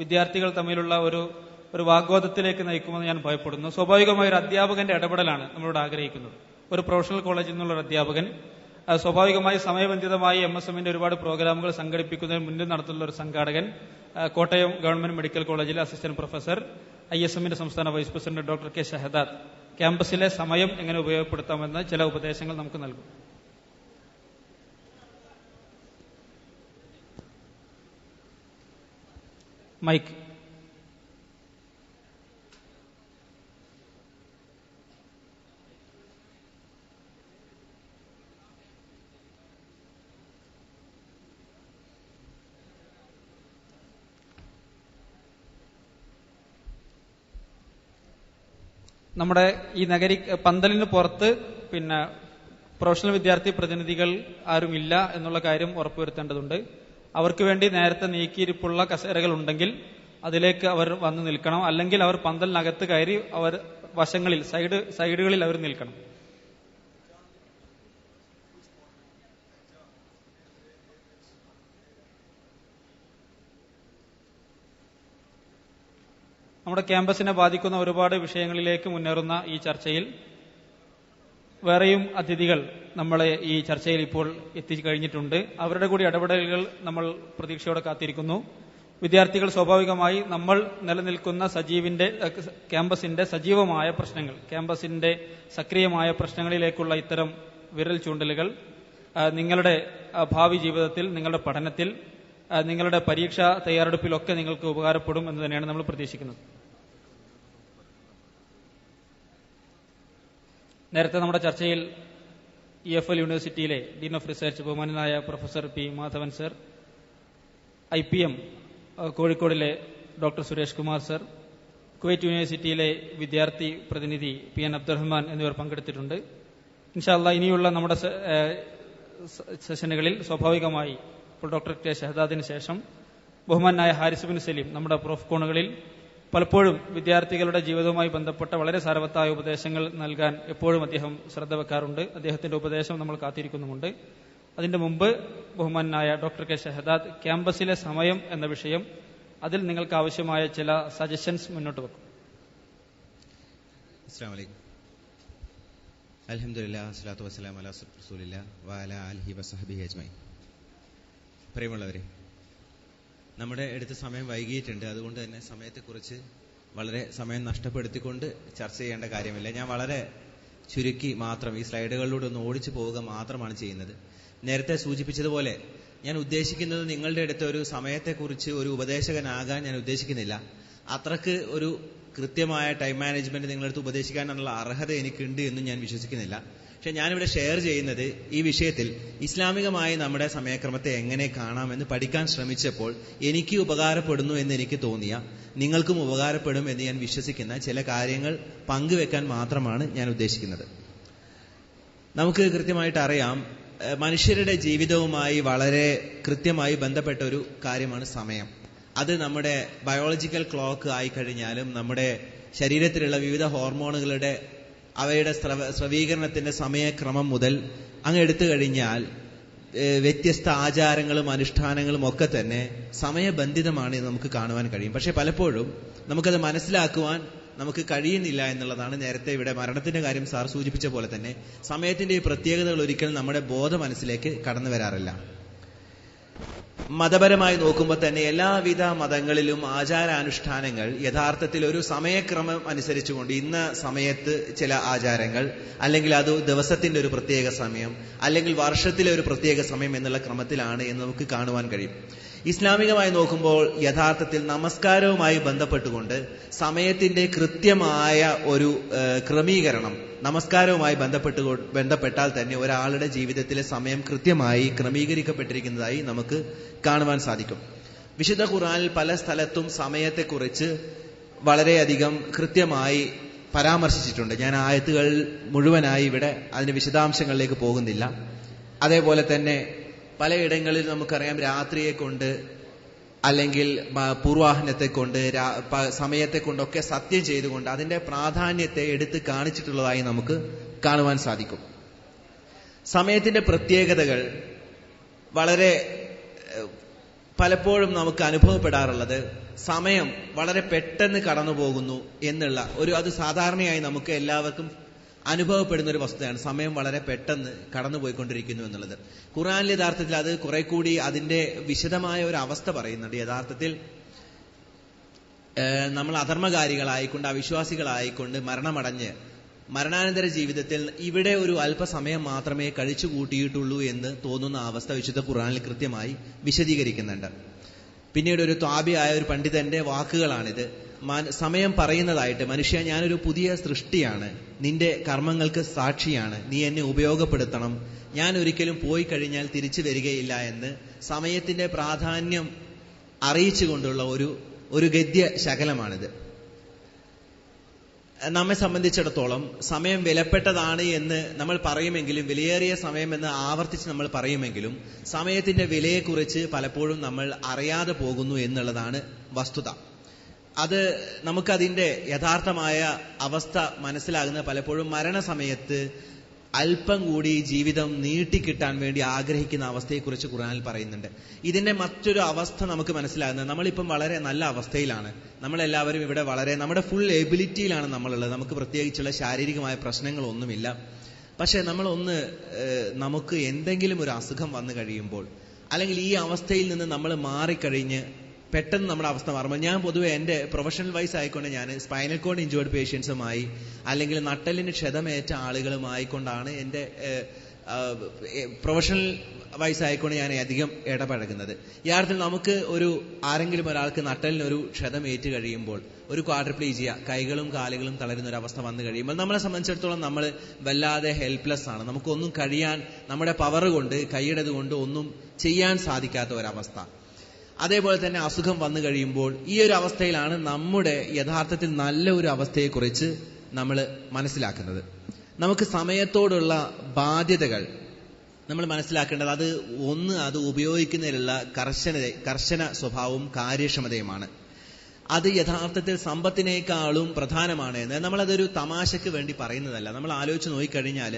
വിദ്യാർത്ഥികൾ തമ്മിലുള്ള ഒരു വാഗ്വാദത്തിലേക്ക് നയിക്കുമെന്ന് ഞാൻ ഭയപ്പെടുന്നു. സ്വാഭാവികമായ ഒരു അധ്യാപകന്റെ ഇടപെടലാണ് നമ്മളോട് ആഗ്രഹിക്കുന്നത്. ഒരു പ്രൊഫഷണൽ കോളേജിൽ നിന്നുള്ള ഒരു അധ്യാപകൻ സ്വാഭാവികമായി സമയബന്ധിതമായി MSMന്റെ ഒരുപാട് പ്രോഗ്രാമുകൾ സംഘടിപ്പിക്കുന്നതിന് മുന്നിൽ നടത്തുന്ന ഒരു സംഘാടകൻ, കോട്ടയം ഗവൺമെന്റ് മെഡിക്കൽ കോളേജിലെ അസിസ്റ്റന്റ് പ്രൊഫസർ, ISMന്റെ സംസ്ഥാന വൈസ് പ്രസിഡന്റ് ഡോക്ടർ കെ ഷഹദാദ് ക്യാമ്പസിലെ സമയം എങ്ങനെ ഉപയോഗപ്പെടുത്താമെന്ന് ചില ഉപദേശങ്ങൾ നമുക്ക് നൽകും. മൈക്ക്. നമ്മുടെ ഈ പന്തലിന് പുറത്ത് പ്രൊഫഷണൽ വിദ്യാർത്ഥി പ്രതിനിധികൾ ആരുമില്ല എന്നുള്ള കാര്യം ഉറപ്പുവരുത്തേണ്ടതുണ്ട്. അവർക്ക് വേണ്ടി നേരത്തെ നീക്കിയിരിപ്പുള്ള കസേരകൾ ഉണ്ടെങ്കിൽ അതിലേക്ക് അവർ വന്ന് നിൽക്കണം. അല്ലെങ്കിൽ അവർ പന്തലിനകത്ത് കയറി അവർ വശങ്ങളിൽ സൈഡുകളിൽ അവർ നിൽക്കണം. നമ്മുടെ ക്യാമ്പസിനെ ബാധിക്കുന്ന ഒരുപാട് വിഷയങ്ങളിലേക്ക് മുന്നേറുന്ന ഈ ചർച്ചയിൽ വേറെയും അതിഥികൾ നമ്മളെ ഈ ചർച്ചയിൽ ഇപ്പോൾ എത്തിക്കഴിഞ്ഞിട്ടുണ്ട്. അവരുടെ കൂടി ഇടപെടലുകൾ നമ്മൾ പ്രതീക്ഷയോടെ കാത്തിരിക്കുന്നു. വിദ്യാർത്ഥികൾ സ്വാഭാവികമായി നമ്മൾ നിലനിൽക്കുന്ന ക്യാമ്പസിന്റെ സജീവമായ പ്രശ്നങ്ങൾ, ക്യാമ്പസിന്റെ സക്രിയമായ പ്രശ്നങ്ങളിലേക്കുള്ള ഇത്തരം വിരൽ ചൂണ്ടലുകൾ നിങ്ങളുടെ ഭാവി ജീവിതത്തിൽ, നിങ്ങളുടെ പഠനത്തിൽ, നിങ്ങളുടെ പരീക്ഷാ തയ്യാറെടുപ്പിലൊക്കെ നിങ്ങൾക്ക് ഉപകാരപ്പെടും എന്ന് തന്നെയാണ് നമ്മൾ പ്രതീക്ഷിക്കുന്നത്. നേരത്തെ നമ്മുടെ ചർച്ചയിൽ EFL യൂണിവേഴ്സിറ്റിയിലെ ഡീൻ ഓഫ് റിസർച്ച് ബഹുമാനനായ professor P Madhavan sir, IPM കോഴിക്കോടിലെ doctor Suresh Kumar sir, Kuwait യൂണിവേഴ്സിറ്റിയിലെ വിദ്യാർത്ഥി പ്രതിനിധി PN അബ്ദുറഹ്മാൻ എന്നിവർ പങ്കെടുത്തിട്ടുണ്ട്. ഇൻഷാ അല്ലാഹ് ഇനിയുള്ള നമ്മുടെ സെഷനുകളിൽ സ്വാഭാവികമായി ഇപ്പോൾ ഡോക്ടർ കെ ഷഹദാദിന് ശേഷം ബഹുമാനായ ഹാരിസ് ബിൻ സലീം നമ്മുടെ പ്രൊഫ് കോണുകളിൽ പലപ്പോഴും വിദ്യാർത്ഥികളുടെ ജീവിതവുമായി ബന്ധപ്പെട്ട വളരെ സാരവത്തായ ഉപദേശങ്ങൾ നൽകാൻ എപ്പോഴും അദ്ദേഹം ശ്രദ്ധ വെക്കാറുണ്ട്. അദ്ദേഹത്തിന്റെ ഉപദേശം നമ്മൾ കാത്തിരിക്കുന്നുമുണ്ട്. അതിന്റെ മുമ്പ് ബഹുമാനായ ഡോക്ടർ കെ ഷഹദാദ് ക്യാമ്പസിലെ സമയം എന്ന വിഷയം, അതിൽ നിങ്ങൾക്ക് ആവശ്യമായ ചില സജഷൻസ് മുന്നോട്ട് വെക്കും. അസ്സലാമു അലൈക്കും. അൽഹംദുലില്ലാഹ് വസ്സലാത്തു വസ്സലാമു അലാ റസൂലില്ലാഹ് വഅലാ ആലിഹി വസഹ്ബിഹി അജ്മഈൻ. പ്രിയമുള്ളവരെ, നമ്മുടെ അടുത്ത് സമയം വൈകിയിട്ടുണ്ട്. അതുകൊണ്ട് തന്നെ സമയത്തെക്കുറിച്ച് വളരെ സമയം നഷ്ടപ്പെടുത്തിക്കൊണ്ട് ചർച്ച ചെയ്യേണ്ട കാര്യമില്ല. ഞാൻ വളരെ ചുരുക്കി മാത്രം ഈ സ്ലൈഡുകളിലൂടെ ഒന്ന് ഓടിച്ചു പോവുക മാത്രമാണ് ചെയ്യുന്നത്. നേരത്തെ സൂചിപ്പിച്ചതുപോലെ ഞാൻ ഉദ്ദേശിക്കുന്നത് നിങ്ങളുടെ അടുത്ത് ഒരു സമയത്തെക്കുറിച്ച് ഒരു ഉപദേശകനാകാൻ ഞാൻ ഉദ്ദേശിക്കുന്നില്ല. അത്രക്ക് ഒരു കൃത്യമായ ടൈം മാനേജ്മെന്റ് നിങ്ങളടുത്ത് ഉപദേശിക്കാനുള്ള അർഹത എനിക്കുണ്ട് എന്നും ഞാൻ വിശ്വസിക്കുന്നില്ല. പക്ഷെ ഞാനിവിടെ ഷെയർ ചെയ്യുന്നത് ഈ വിഷയത്തിൽ ഇസ്ലാമികമായി നമ്മുടെ സമയക്രമത്തെ എങ്ങനെ കാണാമെന്ന് പഠിക്കാൻ ശ്രമിച്ചപ്പോൾ എനിക്ക് ഉപകാരപ്പെടുന്നു എന്ന് എനിക്ക് തോന്നിയ, നിങ്ങൾക്കും ഉപകാരപ്പെടും എന്ന് ഞാൻ വിശ്വസിക്കുന്ന ചില കാര്യങ്ങൾ പങ്കുവെക്കാൻ മാത്രമാണ് ഞാൻ ഉദ്ദേശിക്കുന്നത്. നമുക്ക് കൃത്യമായിട്ട് അറിയാം, മനുഷ്യരുടെ ജീവിതവുമായി വളരെ കൃത്യമായി ബന്ധപ്പെട്ട ഒരു കാര്യമാണ് സമയം. അത് നമ്മുടെ ബയോളജിക്കൽ ക്ലോക്ക് ആയിക്കഴിഞ്ഞാലും നമ്മുടെ ശരീരത്തിലുള്ള വിവിധ ഹോർമോണുകളുടെ അവയുടെ സ്രവീകരണത്തിന്റെ സമയക്രമം മുതൽ അങ്ങ് എടുത്തു കഴിഞ്ഞാൽ വ്യത്യസ്ത ആചാരങ്ങളും അനുഷ്ഠാനങ്ങളും ഒക്കെ തന്നെ സമയബന്ധിതമാണ് എന്ന് നമുക്ക് കാണുവാൻ കഴിയും. പക്ഷെ പലപ്പോഴും നമുക്കത് മനസ്സിലാക്കുവാൻ നമുക്ക് കഴിയുന്നില്ല എന്നുള്ളതാണ്. നേരത്തെ ഇവിടെ മരണത്തിന്റെ കാര്യം സാർ സൂചിപ്പിച്ച പോലെ തന്നെ സമയത്തിന്റെ ഈ പ്രത്യേകതകൾ ഒരിക്കലും നമ്മുടെ ബോധ മനസ്സിലേക്ക് കടന്നു വരാറില്ല. മതപരമായി നോക്കുമ്പോൾ തന്നെ എല്ലാവിധ മതങ്ങളിലും ആചാരാനുഷ്ഠാനങ്ങൾ യഥാർത്ഥത്തിൽ ഒരു സമയക്രമം അനുസരിച്ചുകൊണ്ട് ഇന്ന സമയത്ത് ചില ആചാരങ്ങൾ, അല്ലെങ്കിൽ അത് ദിവസത്തിന്റെ ഒരു പ്രത്യേക സമയം, അല്ലെങ്കിൽ വർഷത്തിലെ ഒരു പ്രത്യേക സമയം എന്നുള്ള ക്രമത്തിലാണ് എന്ന് നമുക്ക് കാണുവാൻ കഴിയും. ഇസ്ലാമികമായി നോക്കുമ്പോൾ യഥാർത്ഥത്തിൽ നമസ്കാരവുമായി ബന്ധപ്പെട്ടുകൊണ്ട് സമയത്തിന്റെ കൃത്യമായ ഒരു ക്രമീകരണം നമസ്കാരവുമായി ബന്ധപ്പെട്ടാൽ തന്നെ ഒരാളുടെ ജീവിതത്തിലെ സമയം കൃത്യമായി ക്രമീകരിക്കപ്പെട്ടിരിക്കുന്നതായി നമുക്ക് കാണുവാൻ സാധിക്കും. വിശുദ്ധ ഖുർആനിൽ പല സ്ഥലത്തും സമയത്തെക്കുറിച്ച് വളരെയധികം കൃത്യമായി പരാമർശിച്ചിട്ടുണ്ട്. ഞാൻ ആയത്തുകൾ മുഴുവനായി ഇവിടെ അതിന്റെ വിശദാംശങ്ങളിലേക്ക് പോകുന്നില്ല. അതേപോലെ തന്നെ പലയിടങ്ങളിൽ നമുക്കറിയാം, രാത്രിയെ കൊണ്ട് അല്ലെങ്കിൽ പൂർവാഹനത്തെ കൊണ്ട് സമയത്തെ കൊണ്ടൊക്കെ സത്യം ചെയ്തുകൊണ്ട് അതിന്റെ പ്രാധാന്യത്തെ എടുത്ത് കാണിച്ചിട്ടുള്ളതായി നമുക്ക് കാണുവാൻ സാധിക്കും. സമയത്തിന്റെ പ്രത്യേകതകൾ വളരെ പലപ്പോഴും നമുക്ക് അനുഭവപ്പെടാറുള്ളത് സമയം വളരെ പെട്ടെന്ന് കടന്നു പോകുന്നു എന്നുള്ള അത് സാധാരണയായി നമുക്ക് എല്ലാവർക്കും അനുഭവപ്പെടുന്ന ഒരു വസ്തുതയാണ്. സമയം വളരെ പെട്ടെന്ന് കടന്നുപോയിക്കൊണ്ടിരിക്കുന്നു എന്നുള്ളത്. ഖുർആനിൽ യഥാർത്ഥത്തിൽ അത് കുറെ കൂടി അതിന്റെ വിശദമായ ഒരു അവസ്ഥ പറയുന്നുണ്ട്. യഥാർത്ഥത്തിൽ നമ്മൾ അധർമ്മകാരികളായിക്കൊണ്ട്, അവിശ്വാസികളായിക്കൊണ്ട് മരണമടഞ്ഞ് മരണാനന്തര ജീവിതത്തിൽ ഇവിടെ ഒരു അല്പസമയം മാത്രമേ കഴിച്ചു കൂട്ടിയിട്ടുള്ളൂ എന്ന് തോന്നുന്ന അവസ്ഥ വിശുദ്ധ ഖുർആനിൽ കൃത്യമായി വിശദീകരിക്കുന്നുണ്ട്. പിന്നീട് ഒരു ത്വാബിയായ ഒരു പണ്ഡിതന്റെ വാക്കുകളാണിത്. സമയം പറയുന്നതായിട്ട്, മനുഷ്യ, ഞാനൊരു പുതിയ സൃഷ്ടിയാണ്, നിന്റെ കർമ്മങ്ങൾക്ക് സാക്ഷിയാണ്, നീ എന്നെ ഉപയോഗപ്പെടുത്തണം, ഞാൻ ഒരിക്കലും പോയി കഴിഞ്ഞാൽ തിരിച്ചു വരികയില്ല എന്ന് സമയത്തിന്റെ പ്രാധാന്യം അറിയിച്ചുകൊണ്ടുള്ള ഒരു ഗദ്യ ശകലമാണിത്. നമ്മെ സംബന്ധിച്ചിടത്തോളം സമയം വിലപ്പെട്ടതാണ് എന്ന് നമ്മൾ പറയുമെങ്കിലും, വിലയേറിയ സമയം എന്ന് ആവർത്തിച്ച് നമ്മൾ പറയുമെങ്കിലും, സമയത്തിന്റെ വിലയെക്കുറിച്ച് പലപ്പോഴും നമ്മൾ അറിയാതെ പോകുന്നു എന്നുള്ളതാണ് വസ്തുത. അത് നമുക്കതിന്റെ യഥാർത്ഥമായ അവസ്ഥ മനസ്സിലാകുന്ന പലപ്പോഴും മരണസമയത്ത് അല്പം കൂടി ജീവിതം നീട്ടിക്കിട്ടാൻ വേണ്ടി ആഗ്രഹിക്കുന്ന അവസ്ഥയെക്കുറിച്ച് ഖുർആനിൽ പറയുന്നുണ്ട്. ഇതിന്റെ മറ്റൊരു അവസ്ഥ നമുക്ക് മനസ്സിലാകുന്നത്, നമ്മളിപ്പം വളരെ നല്ല അവസ്ഥയിലാണ്, നമ്മളെല്ലാവരും ഇവിടെ വളരെ നമ്മുടെ ഫുൾ എബിലിറ്റിയിലാണ് നമ്മളുള്ളത്, നമുക്ക് പ്രത്യേകിച്ചുള്ള ശാരീരികമായ പ്രശ്നങ്ങളൊന്നുമില്ല. പക്ഷെ നമുക്ക് എന്തെങ്കിലും ഒരു അസുഖം വന്നു കഴിയുമ്പോൾ, അല്ലെങ്കിൽ ഈ അവസ്ഥയിൽ നിന്ന് നമ്മൾ മാറിക്കഴിഞ്ഞ് പെട്ടെന്ന് നമ്മുടെ അവസ്ഥ മാറുമ്പോൾ, ഞാൻ പൊതുവെ എന്റെ പ്രൊഫഷണൽ വൈസ് ആയിക്കൊണ്ട് ഞാൻ സ്പൈനൽ കോഡ് ഇഞ്ചേർഡ് പേഷ്യൻസുമായി അല്ലെങ്കിൽ നട്ടലിന് ക്ഷതമേറ്റ ആളുകളുമായിക്കൊണ്ടാണ് എന്റെ പ്രൊഫഷണൽ വൈസ് ആയിക്കൊണ്ട് ഞാൻ അധികം ഇടപഴകുന്നത്. യഥാർത്ഥത്തിൽ നമുക്ക് ആരെങ്കിലും ഒരാൾക്ക് നട്ടലിനൊരു ക്ഷതമേറ്റ് കഴിയുമ്പോൾ, ഒരു ക്വാഡ്രിപ്ലീജിയ, കൈകളും കാലുകളും തളരുന്ന ഒരു അവസ്ഥ വന്നു കഴിയുമ്പോൾ, നമ്മളെ സംബന്ധിച്ചിടത്തോളം നമ്മൾ വല്ലാതെ ഹെൽപ്ലെസ് ആണ്. നമുക്കൊന്നും കഴിയാൻ, നമ്മുടെ പവർ കൊണ്ട്, കൈയിടത് കൊണ്ട് ഒന്നും ചെയ്യാൻ സാധിക്കാത്ത ഒരവസ്ഥ. അതേപോലെ തന്നെ അസുഖം വന്നു കഴിയുമ്പോൾ ഈ ഒരു അവസ്ഥയിലാണ് നമ്മുടെ യഥാർത്ഥത്തിൽ നല്ല ഒരു അവസ്ഥയെക്കുറിച്ച് നമ്മൾ മനസ്സിലാക്കുന്നത്. നമുക്ക് സമയത്തോടുള്ള ബാധ്യതകൾ നമ്മൾ മനസ്സിലാക്കേണ്ടത്, അത് ഉപയോഗിക്കുന്നതിലുള്ള കർശന സ്വഭാവവും കാര്യക്ഷമതയുമാണ്. അത് യഥാർത്ഥത്തിൽ സമ്പത്തിനേക്കാളും പ്രധാനമാണ് എന്ന് നമ്മളതൊരു തമാശക്ക് വേണ്ടി പറയുന്നതല്ല. നമ്മൾ ആലോചിച്ച് നോക്കിക്കഴിഞ്ഞാൽ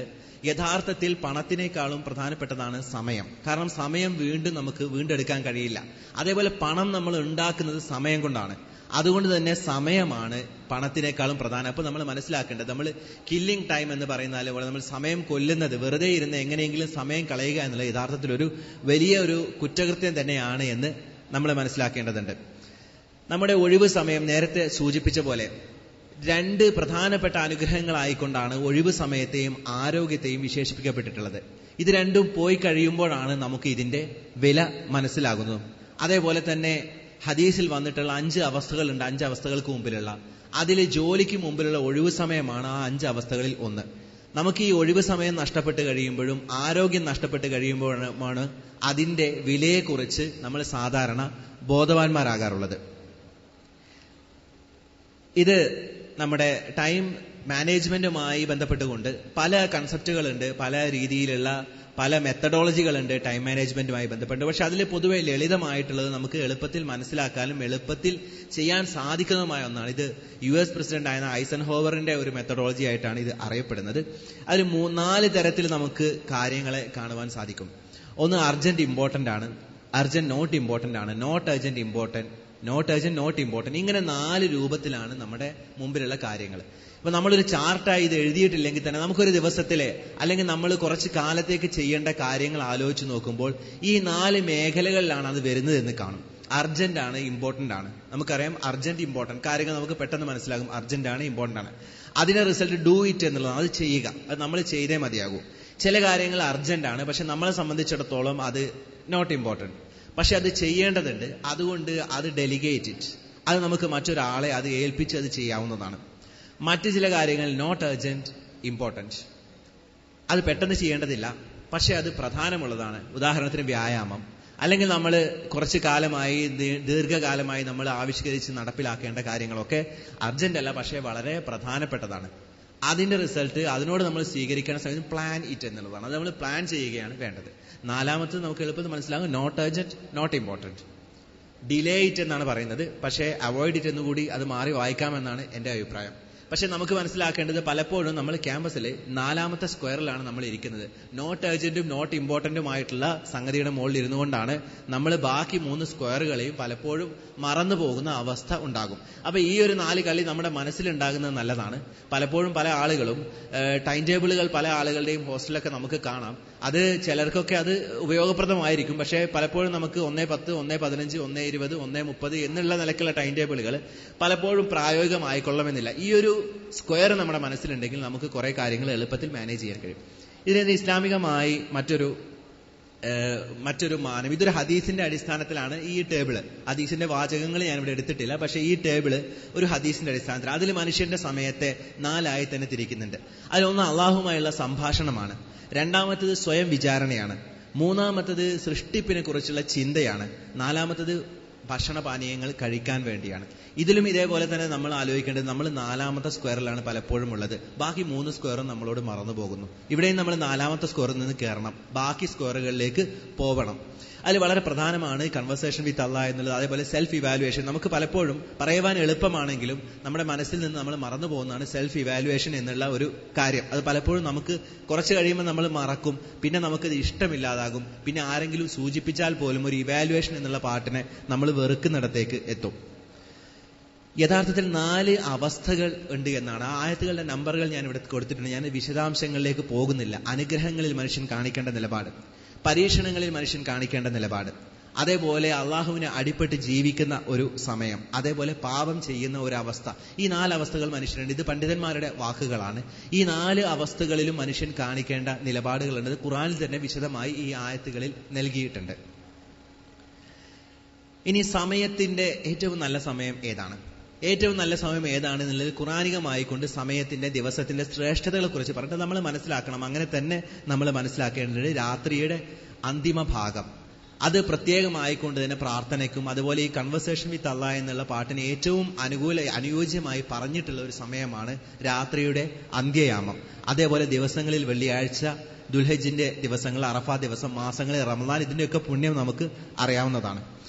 യഥാർത്ഥത്തിൽ പണത്തിനേക്കാളും പ്രധാനപ്പെട്ടതാണ് സമയം. കാരണം സമയം നമുക്ക് വീണ്ടെടുക്കാൻ കഴിയില്ല. അതേപോലെ പണം നമ്മൾ ഉണ്ടാക്കുന്നത് സമയം കൊണ്ടാണ്. അതുകൊണ്ട് തന്നെ സമയമാണ് പണത്തിനേക്കാളും പ്രധാനം. അപ്പൊ നമ്മൾ മനസ്സിലാക്കേണ്ടത്, നമ്മൾ കില്ലിംഗ് ടൈം എന്ന് പറയുന്ന പോലെ നമ്മൾ സമയം കൊല്ലുന്നത്, വെറുതെ ഇരുന്ന് എങ്ങനെയെങ്കിലും സമയം കളയുക എന്നുള്ളത് യഥാർത്ഥത്തിൽ വലിയ ഒരു കുറ്റകൃത്യം തന്നെയാണ് എന്ന് നമ്മൾ മനസ്സിലാക്കേണ്ടതുണ്ട്. നമ്മുടെ ഒഴിവ് സമയം നേരത്തെ സൂചിപ്പിച്ച പോലെ 2 പ്രധാനപ്പെട്ട അനുഗ്രഹങ്ങളായിക്കൊണ്ടാണ് ഒഴിവ് സമയത്തെയും ആരോഗ്യത്തെയും വിശേഷിപ്പിക്കപ്പെട്ടിട്ടുള്ളത്. ഇത് രണ്ടും പോയി കഴിയുമ്പോഴാണ് നമുക്ക് ഇതിന്റെ വില മനസ്സിലാകുന്നത്. അതേപോലെ തന്നെ ഹദീസിൽ വന്നിട്ടുള്ള 5 അവസ്ഥകളുണ്ട്, 5 അവസ്ഥകൾക്ക് മുമ്പിലുള്ള. അതിൽ ജോലിക്ക് മുമ്പിലുള്ള ഒഴിവ് സമയമാണ് ആ 5 അവസ്ഥകളിൽ ഒന്ന്. നമുക്ക് ഈ ഒഴിവ് സമയം നഷ്ടപ്പെട്ട് കഴിയുമ്പോഴും ആരോഗ്യം നഷ്ടപ്പെട്ട് കഴിയുമ്പോഴാണ് അതിന്റെ വിലയെക്കുറിച്ച് നമ്മൾ സാധാരണ ബോധവാന്മാരാകാറുള്ളത്. ഇത് നമ്മുടെ ടൈം മാനേജ്മെന്റുമായി ബന്ധപ്പെട്ടുകൊണ്ട് പല കൺസെപ്റ്റുകളുണ്ട്, പല രീതിയിലുള്ള പല മെത്തഡോളജികളുണ്ട് ടൈം മാനേജ്മെന്റുമായി ബന്ധപ്പെട്ട്. പക്ഷെ അതിൽ പൊതുവെ ലളിതമായിട്ടുള്ളത്, നമുക്ക് എളുപ്പത്തിൽ മനസ്സിലാക്കാനും എളുപ്പത്തിൽ ചെയ്യാൻ സാധിക്കുന്നതുമായ ഒന്നാണ്. ഇത് US പ്രസിഡന്റ് ആയ ഐസൻഹോവറിന്റെ ഒരു മെത്തഡോളജി ആയിട്ടാണ് ഇത് അറിയപ്പെടുന്നത്. അതിൽ 4 തരത്തിൽ നമുക്ക് കാര്യങ്ങളെ കാണുവാൻ സാധിക്കും. ഒന്ന് അർജന്റ് ഇമ്പോർട്ടന്റ് ആണ്, അർജന്റ് നോട്ട് ഇമ്പോർട്ടന്റ് ആണ്, not urgent important, not urgent not important. ഇങ്ങനെ 4 രൂപത്തിലാണ് നമ്മുടെ മുമ്പിലുള്ള കാര്യങ്ങൾ. ഇപ്പൊ നമ്മളൊരു ചാർട്ടായി ഇത് എഴുതിയിട്ടില്ലെങ്കിൽ തന്നെ നമുക്കൊരു ദിവസത്തിലെ അല്ലെങ്കിൽ നമ്മൾ കുറച്ച് കാലത്തേക്ക് ചെയ്യേണ്ട കാര്യങ്ങൾ ആലോചിച്ച് നോക്കുമ്പോൾ ഈ 4 മേഖലകളിലാണ് അത് വരുന്നത് എന്ന് കാണും. അർജന്റ് ആണ്, ഇമ്പോർട്ടന്റ് ആണ്. നമുക്കറിയാം അർജന്റ് ഇമ്പോർട്ടന്റ് കാര്യങ്ങൾ നമുക്ക് പെട്ടെന്ന് മനസ്സിലാകും, അർജന്റ് ആണ്, ഇമ്പോർട്ടന്റ് ആണ്. അതിന്റെ റിസൾട്ട് ഡു ഇറ്റ് എന്നുള്ളതാണ്, അത് ചെയ്യുക, അത് നമ്മൾ ചെയ്തേ മതിയാകൂ. ചില കാര്യങ്ങൾ അർജന്റ് ആണ്, പക്ഷെ നമ്മളെ സംബന്ധിച്ചിടത്തോളം അത് നോട്ട് ഇമ്പോർട്ടന്റ്, പക്ഷെ അത് ചെയ്യേണ്ടതുണ്ട്. അതുകൊണ്ട് അത് ഡെലിഗേറ്റ് ഇറ്റ്, അത് നമുക്ക് മറ്റൊരാളെ അത് ഏൽപ്പിച്ച് അത് ചെയ്യാവുന്നതാണ്. മറ്റു ചില കാര്യങ്ങൾ നോട്ട് അർജന്റ് ഇമ്പോർട്ടന്റ്, അത് പെട്ടെന്ന് ചെയ്യേണ്ടതില്ല, പക്ഷെ അത് പ്രധാനമുള്ളതാണ്. ഉദാഹരണത്തിന് വ്യായാമം, അല്ലെങ്കിൽ നമ്മൾ കുറച്ചു കാലമായി ദീർഘകാലമായി നമ്മൾ ആവിഷ്കരിച്ച് നടപ്പിലാക്കേണ്ട കാര്യങ്ങളൊക്കെ അർജന്റ് അല്ല, പക്ഷെ വളരെ പ്രധാനപ്പെട്ടതാണ്. അതിന്റെ റിസൾട്ട് അതിനോട് നമ്മൾ സ്വീകരിക്കേണ്ട സമയത്ത് പ്ലാൻ ഇറ്റ് എന്നുള്ളതാണ്. അത് നമ്മൾ പ്ലാൻ ചെയ്യുകയാണ് വേണ്ടത്. 4മത്തത് നമുക്ക് എളുപ്പത്തിൽ മനസ്സിലാകും, not urgent not important. Delay it എന്നാണ് പറയുന്നത്, പക്ഷേ അവോയ്ഡ് ഇറ്റ് എന്നുകൂടി അത് മാറി വായിക്കാമെന്നാണ് എന്റെ അഭിപ്രായം. പക്ഷെ നമുക്ക് മനസ്സിലാക്കേണ്ടത് പലപ്പോഴും നമ്മൾ ക്യാമ്പസിൽ 4ാമത്തെ സ്ക്വയറിലാണ് നമ്മൾ ഇരിക്കുന്നത്. നോട്ട് അർജന്റും നോട്ട് ഇമ്പോർട്ടന്റുമായിട്ടുള്ള സംഗതിയുടെ മുകളിൽ ഇരുന്നുകൊണ്ടാണ് നമ്മൾ ബാക്കി 3 സ്ക്വയറുകളെയും പലപ്പോഴും മറന്നു പോകുന്ന അവസ്ഥ ഉണ്ടാകും. അപ്പൊ ഈ ഒരു 4 കളി നമ്മുടെ മനസ്സിലുണ്ടാകുന്നത് നല്ലതാണ്. പലപ്പോഴും പല ആളുകളും ടൈം ടേബിളുകൾ പല ആളുകളുടെയും ഹോസ്റ്റലൊക്കെ നമുക്ക് കാണാം. അത് ചിലർക്കൊക്കെ അത് ഉപയോഗപ്രദമായിരിക്കും. പക്ഷേ പലപ്പോഴും നമുക്ക് 1:10, 1:15, 1:20, 1:30 എന്നുള്ള നിലക്കുള്ള ടൈം ടേബിളുകൾ പലപ്പോഴും പ്രായോഗികമായിക്കൊള്ളണമെന്നില്ല. ഈ ഒരു സ്ക്വയർ നമ്മുടെ മനസ്സിലുണ്ടെങ്കിൽ നമുക്ക് കുറെ കാര്യങ്ങൾ എളുപ്പത്തിൽ മാനേജ് ചെയ്യാൻ കഴിയും. ഇതിന് ഇസ്ലാമികമായി മറ്റൊരു മാനം, ഇതൊരു ഹദീസിന്റെ അടിസ്ഥാനത്തിലാണ് ഈ ടേബിള്. ഹദീസിന്റെ വാചകങ്ങൾ ഞാനിവിടെ എടുത്തിട്ടില്ല, പക്ഷേ ഈ ടേബിള് ഒരു ഹദീസിന്റെ അടിസ്ഥാനത്തിൽ അതിൽ മനുഷ്യന്റെ സമയത്തെ 4 തന്നെ തിരിക്കുന്നുണ്ട്. അതിലൊന്ന് അള്ളാഹുമായുള്ള സംഭാഷണമാണ്, രണ്ടാമത്തത് സ്വയം വിചാരണയാണ്, മൂന്നാമത്തത് സൃഷ്ടിപ്പിനെ കുറിച്ചുള്ള ചിന്തയാണ്, നാലാമത്തത് ഭക്ഷണപാനീയങ്ങൾ കഴിക്കാൻ വേണ്ടിയാണ്. ഇതിലും ഇതേപോലെ തന്നെ നമ്മൾ ആലോചിക്കേണ്ടത് നമ്മൾ 4ാമത്തെ സ്ക്വയറിലാണ് പലപ്പോഴും ഉള്ളത്. ബാക്കി 3 സ്ക്വയറും നമ്മളോട് മറന്നു പോകുന്നു. ഇവിടെയും നമ്മൾ 4ാമത്തെ സ്ക്വയറിൽ നിന്ന് കയറണം, ബാക്കി സ്ക്വയറുകളിലേക്ക് പോകണം. അതിൽ വളരെ പ്രധാനമാണ് കൺവെർസേഷൻ വിത്ത് അള്ളാഹ് എന്നുള്ളത്. അതേപോലെ സെൽഫ് ഇവാലുവേഷൻ. നമുക്ക് പലപ്പോഴും പറയുവാൻ എളുപ്പമാണെങ്കിലും നമ്മുടെ മനസ്സിൽ നിന്ന് നമ്മൾ മറന്നു പോകുന്നതാണ് സെൽഫ് ഇവാലുവേഷൻ എന്നുള്ള ഒരു കാര്യം. അത് പലപ്പോഴും നമുക്ക് കുറച്ച് കഴിയുമ്പോൾ നമ്മൾ മറക്കും, പിന്നെ നമുക്കത് ഇഷ്ടമില്ലാതാകും. പിന്നെ ആരെങ്കിലും സൂചിപ്പിച്ചാൽ പോലും ഒരു ഇവാലുവേഷൻ എന്നുള്ള പാട്ടിനെ നമ്മൾ വെറുക്കുന്നിടത്തേക്ക് എത്തും. യഥാർത്ഥത്തിൽ 4 അവസ്ഥകൾ ഉണ്ട് എന്നാണ്. ആ ആയത്തുകളുടെ നമ്പറുകൾ ഞാൻ ഇവിടെ കൊടുത്തിട്ടുണ്ട്. ഞാൻ വിശദാംശങ്ങളിലേക്ക് പോകുന്നില്ല. അനുഗ്രഹങ്ങളിൽ മനുഷ്യൻ കാണിക്കേണ്ട നിലപാട്, പരീക്ഷണങ്ങളിൽ മനുഷ്യൻ കാണിക്കേണ്ട നിലപാട്, അതേപോലെ അള്ളാഹുവിനെ അടിപ്പെട്ട് ജീവിക്കുന്ന ഒരു സമയം, അതേപോലെ പാപം ചെയ്യുന്ന ഒരു അവസ്ഥ. ഈ 4 അവസ്ഥകൾ മനുഷ്യനുണ്ട്. ഇത് പണ്ഡിതന്മാരുടെ വാക്കുകളാണ്. ഈ 4 അവസ്ഥകളിലും മനുഷ്യൻ കാണിക്കേണ്ട നിലപാടുകളുണ്ട്. ഖുർആനിൽ തന്നെ വിശദമായി ഈ ആയത്തുകളിൽ നൽകിയിട്ടുണ്ട്. ഇനി സമയത്തിന്റെ ഏറ്റവും നല്ല സമയം ഏതാണ്? ഏറ്റവും നല്ല സമയം ഏതാണ് എന്നുള്ളത് ഖുറാനികമായിക്കൊണ്ട് സമയത്തിന്റെ, ദിവസത്തിന്റെ ശ്രേഷ്ഠതകളെ കുറിച്ച് പറഞ്ഞിട്ട് നമ്മൾ മനസ്സിലാക്കണം. അങ്ങനെ തന്നെ നമ്മൾ മനസ്സിലാക്കേണ്ടത് രാത്രിയുടെ അന്തിമ ഭാഗം, അത് പ്രത്യേകമായിക്കൊണ്ട് തന്നെ പ്രാർത്ഥനയ്ക്കും അതുപോലെ ഈ കൺവെർസേഷൻ വിത്ത് അള്ളാഹ് എന്നുള്ള പാട്ടിന് ഏറ്റവും അനുയോജ്യമായി പറഞ്ഞിട്ടുള്ള ഒരു സമയമാണ് രാത്രിയുടെ അന്ത്യയാമം. അതേപോലെ ദിവസങ്ങളിൽ വെള്ളിയാഴ്ച, ദുൽഹജ്ജിന്റെ ദിവസങ്ങൾ, അറഫാ ദിവസം, മാസങ്ങളിൽ റമദാൻ, ഇതിന്റെയൊക്കെ പുണ്യം നമുക്ക് അറിയാവുന്നതാണ്.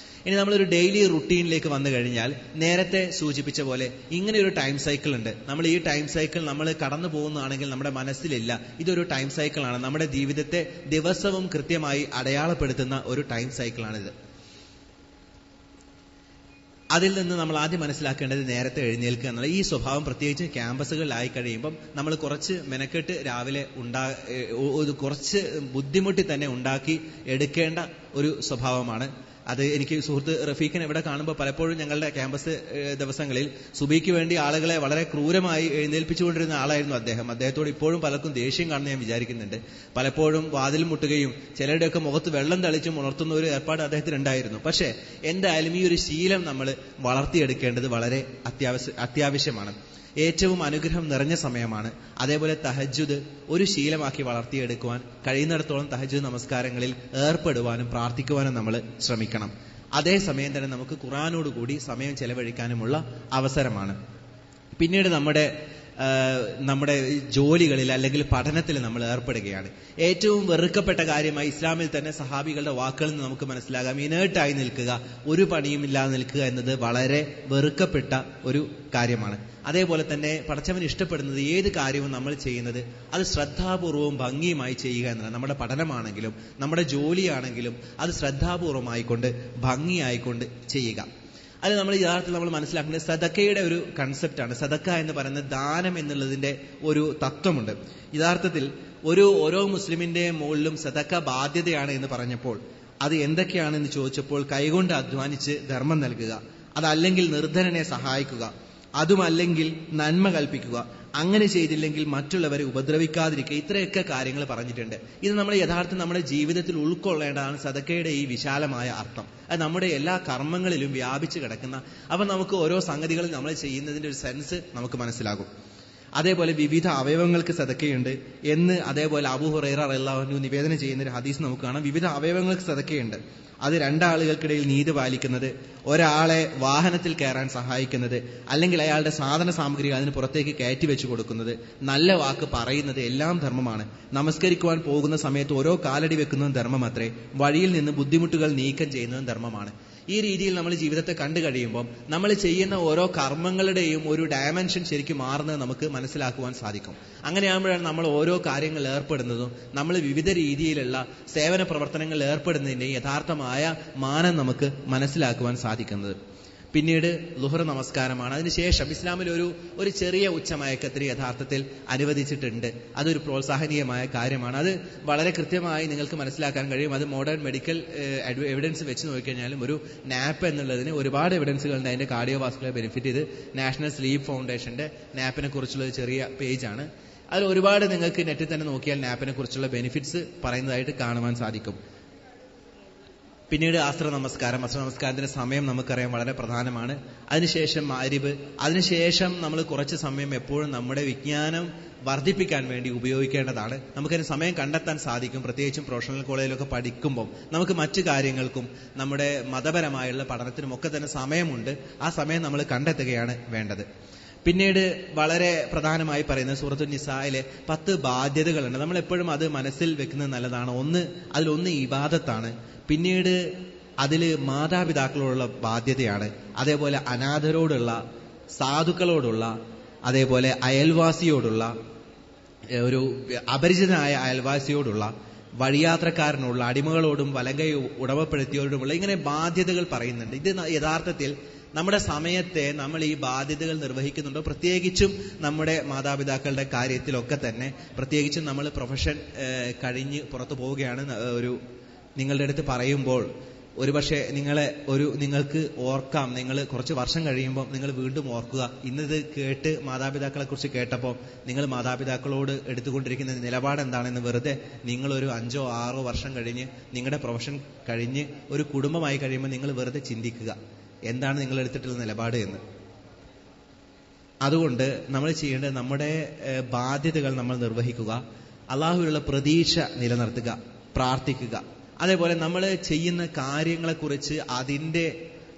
ഇനി നമ്മളൊരു ഡെയിലി റുട്ടീനിലേക്ക് വന്നു കഴിഞ്ഞാൽ നേരത്തെ സൂചിപ്പിച്ച പോലെ ഇങ്ങനെ ഒരു ടൈം സൈക്കിൾ ഉണ്ട്. നമ്മൾ ഈ ടൈം സൈക്കിൾ നമ്മൾ കടന്നു പോകുന്നതാണെങ്കിൽ നമ്മുടെ മനസ്സിലില്ല. ഇതൊരു ടൈം സൈക്കിളാണ്. നമ്മുടെ ജീവിതത്തെ ദിവസവും കൃത്യമായി അടയാളപ്പെടുത്തുന്ന ഒരു ടൈം സൈക്കിളാണിത്. അതിൽ നിന്ന് നമ്മൾ ആദ്യം മനസ്സിലാക്കേണ്ടത് നേരത്തെ എഴുന്നേൽക്കുക എന്നുള്ള ഈ സ്വഭാവം. പ്രത്യേകിച്ച് ക്യാമ്പസുകളിലായി കഴിയുമ്പം നമ്മൾ കുറച്ച് മെനക്കെട്ട് രാവിലെ കുറച്ച് ബുദ്ധിമുട്ടി തന്നെ ഉണ്ടാക്കി എടുക്കേണ്ട ഒരു സ്വഭാവമാണ്. അത് എനിക്ക് സുഹൃത്ത് റഫീഖിനെ ഇവിടെ കാണുമ്പോൾ പലപ്പോഴും ഞങ്ങളുടെ ക്യാമ്പസ് ദിവസങ്ങളിൽ സുബഹിക്ക് വേണ്ടി ആളുകളെ വളരെ ക്രൂരമായി എഴുന്നേൽപ്പിച്ചുകൊണ്ടിരുന്ന ആളായിരുന്നു അദ്ദേഹം. അദ്ദേഹത്തോട് ഇപ്പോഴും പലർക്കും ദേഷ്യം കാണുന്ന ഞാൻ വിചാരിക്കുന്നുണ്ട്. പലപ്പോഴും വാതിൽ മുട്ടുകയും ചിലരുടെയൊക്കെ മുഖത്ത് വെള്ളം തളിച്ചും ഉണർത്തുന്ന ഒരു ഏർപ്പാട് അദ്ദേഹത്തിന് ഉണ്ടായിരുന്നു. പക്ഷേ എന്തായാലും ഈ ഒരു ശീലം നമ്മൾ വളർത്തിയെടുക്കേണ്ടത് വളരെ അത്യാവശ്യമാണ്. ഏറ്റവും അനുഗ്രഹം നിറഞ്ഞ സമയമാണ്. അതേപോലെ തഹജ്ജുദ് ഒരു ശീലമാക്കി വളർത്തിയെടുക്കുവാൻ കഴിയുന്നിടത്തോളം തഹജ്ജുദ് നമസ്കാരങ്ങളിൽ ഏർപ്പെടുവാനും പ്രാർത്ഥിക്കുവാനും നമ്മൾ ശ്രമിക്കണം. അതേസമയം തന്നെ നമുക്ക് ഖുർആനോടുകൂടി സമയം ചെലവഴിക്കാനുമുള്ള അവസരമാണ്. പിന്നീട് നമ്മുടെ ജോലികളിൽ അല്ലെങ്കിൽ പഠനത്തിൽ നമ്മൾ ഏർപ്പെടുകയാണ്. ഏറ്റവും വെറുക്കപ്പെട്ട കാര്യമായി ഇസ്ലാമിൽ തന്നെ സഹാബികളുടെ വാക്കുകളിൽ നിന്ന് നമുക്ക് മനസ്സിലാകാം. ഇനേർട്ടായി നിൽക്കുക, ഒരു പണിയുമില്ലാതെ നിൽക്കുക എന്നത് വളരെ വെറുക്കപ്പെട്ട ഒരു കാര്യമാണ്. അതേപോലെ തന്നെ പടച്ചവൻ ഇഷ്ടപ്പെടുന്നത് ഏത് കാര്യവും നമ്മൾ ചെയ്യുന്നത് അത് ശ്രദ്ധാപൂർവവും ഭംഗിയുമായി ചെയ്യുക എന്നതാണ്. നമ്മുടെ പഠനമാണെങ്കിലും നമ്മുടെ ജോലിയാണെങ്കിലും അത് ശ്രദ്ധാപൂർവമായിക്കൊണ്ട് ഭംഗിയായിക്കൊണ്ട് ചെയ്യുക. അത് നമ്മൾ യഥാർത്ഥത്തിൽ നമ്മൾ മനസ്സിലാക്കുന്നത് സദക്കയുടെ ഒരു കൺസെപ്റ്റാണ്. സദക്ക എന്ന് പറയുന്നത് ദാനം എന്നുള്ളതിന്റെ ഒരു തത്വമുണ്ട്. യഥാർത്ഥത്തിൽ ഓരോ മുസ്ലിമിന്റെ മുകളിലും സദക്ക ബാധ്യതയാണ് എന്ന് പറഞ്ഞപ്പോൾ അത് എന്തൊക്കെയാണെന്ന് ചോദിച്ചപ്പോൾ കൈകൊണ്ട് അധ്വാനിച്ച് ധർമ്മം നൽകുക, അതല്ലെങ്കിൽ നിർധനനെ സഹായിക്കുക, അതുമല്ലെങ്കിൽ നന്മ കൽപ്പിക്കുക, അങ്ങനെ ചെയ്തില്ലെങ്കിൽ മറ്റുള്ളവരെ ഉപദ്രവിക്കാതിരിക്കുക, ഇത്രയൊക്കെ കാര്യങ്ങൾ പറഞ്ഞിട്ടുണ്ട്. ഇത് നമ്മൾ യഥാർത്ഥം നമ്മുടെ ജീവിതത്തിൽ ഉൾക്കൊള്ളേണ്ടതാണ് സദക്കയുടെ ഈ വിശാലമായ അർത്ഥം. അത് നമ്മുടെ എല്ലാ കർമ്മങ്ങളിലും വ്യാപിച്ചു കിടക്കുന്ന, അപ്പം നമുക്ക് ഓരോ സംഗതികളും നമ്മൾ ചെയ്യുന്നതിന്റെ ഒരു സെൻസ് നമുക്ക് മനസ്സിലാകും. അതേപോലെ വിവിധ അവയവങ്ങൾക്ക് സദക്കയുണ്ട് എന്ന് അതേപോലെ അബൂ ഹുറൈറ റളിയല്ലാഹു അൻഹു നിവേദനം ചെയ്യുന്ന ഒരു ഹദീസ് നമുക്ക് കാണാം. വിവിധ അവയവങ്ങൾക്ക് സദക്കയുണ്ട്. അത് രണ്ടാളുകൾക്കിടയിൽ നീതി പാലിക്കുന്നത്, ഒരാളെ വാഹനത്തിൽ കയറാൻ സഹായിക്കുന്നത്, അല്ലെങ്കിൽ അയാളുടെ സാധന സാമഗ്രികൾ അതിന് പുറത്തേക്ക് കയറ്റി വെച്ചു കൊടുക്കുന്നത്, നല്ല വാക്ക് പറയുന്നത് എല്ലാം ധർമ്മമാണ്. നമസ്കരിക്കുവാൻ പോകുന്ന സമയത്ത് ഓരോ കാലടി വെക്കുന്നതും ധർമ്മം അത്രേ. വഴിയിൽ നിന്ന് ബുദ്ധിമുട്ടുകൾ നീക്കം ചെയ്യുന്നതും ധർമ്മമാണ്. ഈ രീതിയിൽ നമ്മൾ ജീവിതത്തെ കണ്ടു കഴിയുമ്പോൾ നമ്മൾ ചെയ്യുന്ന ഓരോ കർമ്മങ്ങളുടെയും ഒരു ഡയമെൻഷൻ ശരിക്കും മാറുന്നത് നമുക്ക് മനസ്സിലാക്കുവാൻ സാധിക്കും. അങ്ങനെയാകുമ്പോഴാണ് നമ്മൾ ഓരോ കാര്യങ്ങളിൽ ഏർപ്പെടുന്നതും നമ്മൾ വിവിധ രീതിയിലുള്ള സേവന പ്രവർത്തനങ്ങളിൽ ഏർപ്പെടുന്നതിന്റെ യഥാർത്ഥമായ മാനം നമുക്ക് മനസ്സിലാക്കുവാൻ സാധിക്കുന്നത്. പിന്നീട് ളുഹർ നമസ്കാരമാണ്. അതിനുശേഷം ഇസ്ലാമിൽ ഒരു ചെറിയ ഉച്ചമയക്കത്തിന് യഥാർത്ഥത്തിൽ അനുവദിച്ചിട്ടുണ്ട്. അതൊരു പ്രോത്സാഹനീയമായ കാര്യമാണ്. അത് വളരെ കൃത്യമായി നിങ്ങൾക്ക് മനസ്സിലാക്കാൻ കഴിയും. അത് മോഡേൺ മെഡിക്കൽ എവിഡൻസ് വെച്ച് നോക്കിക്കഴിഞ്ഞാലും ഒരു നാപ്പ് എന്നുള്ളതിന് ഒരുപാട് എവിഡൻസുകളുണ്ട്. അതിന്റെ കാർഡിയോവാസ്കുലർ ബെനിഫിറ്റ്, ഇത് നാഷണൽ സ്ലീപ്പ് ഫൗണ്ടേഷന്റെ നാപ്പിനെ കുറിച്ചുള്ള ഒരു ചെറിയ പേജാണ്. അതിൽ ഒരുപാട് നിങ്ങൾക്ക് നെറ്റിൽ തന്നെ നോക്കിയാൽ നാപ്പിനെ കുറിച്ചുള്ള ബെനിഫിറ്റ്സ് പറയുന്നതായിട്ട് കാണുവാൻ സാധിക്കും. പിന്നീട് അസ്ര നമസ്കാരത്തിന്റെ സമയം നമുക്കറിയാം വളരെ പ്രധാനമാണ്. അതിനുശേഷം മഗ്‌രിബ്, അതിനുശേഷം നമ്മൾ കുറച്ച് സമയം എപ്പോഴും നമ്മുടെ വിജ്ഞാനം വർദ്ധിപ്പിക്കാൻ വേണ്ടി ഉപയോഗിക്കേണ്ടതാണ്. നമുക്കതിന് സമയം കണ്ടെത്താൻ സാധിക്കും. പ്രത്യേകിച്ചും പ്രൊഫഷണൽ കോളേജിലൊക്കെ പഠിക്കുമ്പോൾ നമുക്ക് മറ്റു കാര്യങ്ങൾക്കും നമ്മുടെ മതപരമായുള്ള പഠനത്തിനും ഒക്കെ തന്നെ സമയമുണ്ട്. ആ സമയം നമ്മൾ കണ്ടെത്തുകയാണ് വേണ്ടത്. പിന്നീട് വളരെ പ്രധാനമായി പറയുന്നത് സൂറത്തുൻ നിസായിലെ 10 ബാധ്യതകളുണ്ട്. നമ്മൾ എപ്പോഴും അത് മനസ്സിൽ വെക്കുന്നത് നല്ലതാണ്. അതിലൊന്ന് ഇബാദത്താണ്. പിന്നീട് അതിൽ മാതാപിതാക്കളോടുള്ള ബാധ്യതയാണ്. അതേപോലെ അനാഥരോടുള്ള, സാധുക്കളോടുള്ള, അതേപോലെ അയൽവാസിയോടുള്ള, ഒരു അപരിചിതനായ അയൽവാസിയോടുള്ള, വഴിയാത്രക്കാരനുള്ള, അടിമകളോടും വലങ്കൈ ഉടമപ്പെടുത്തിയോടുമുള്ള ഇങ്ങനെ ബാധ്യതകൾ പറയുന്നുണ്ട്. ഇത് യഥാർത്ഥത്തിൽ നമ്മുടെ സമയത്തെ നമ്മൾ ഈ ബാധ്യതകൾ നിർവഹിക്കുന്നുണ്ടോ? പ്രത്യേകിച്ചും നമ്മുടെ മാതാപിതാക്കളുടെ കാര്യത്തിലൊക്കെ തന്നെ, പ്രത്യേകിച്ചും നമ്മൾ പ്രൊഫഷൻ കഴിഞ്ഞ് പുറത്തു പോവുകയാണ്. നിങ്ങളുടെ അടുത്ത് പറയുമ്പോൾ ഒരുപക്ഷെ നിങ്ങൾക്ക് ഓർക്കാം, നിങ്ങൾ കുറച്ച് വർഷം കഴിയുമ്പോൾ നിങ്ങൾ വീണ്ടും ഓർക്കുക, ഇന്നത് കേട്ട് മാതാപിതാക്കളെ കുറിച്ച് കേട്ടപ്പോൾ നിങ്ങൾ മാതാപിതാക്കളോട് എടുത്തുകൊണ്ടിരിക്കുന്ന നിലപാട് എന്താണെന്ന് വെറുതെ നിങ്ങളൊരു 5 or 6 വർഷം കഴിഞ്ഞ് നിങ്ങളുടെ പ്രൊഫഷൻ കഴിഞ്ഞ് ഒരു കുടുംബമായി കഴിയുമ്പോൾ നിങ്ങൾ വെറുതെ ചിന്തിക്കുക, എന്താണ് നിങ്ങൾ എടുത്തിട്ടുള്ള നിലപാട് എന്ന്. അതുകൊണ്ട് നമ്മൾ ചെയ്യേണ്ടത് നമ്മുടെ ബാധ്യതകൾ നമ്മൾ നിർവഹിക്കുക, അള്ളാഹുവിലുള്ള പ്രതീക്ഷ നിലനിർത്തുക, പ്രാർത്ഥിക്കുക. അതേപോലെ നമ്മൾ ചെയ്യുന്ന കാര്യങ്ങളെക്കുറിച്ച് അതിന്റെ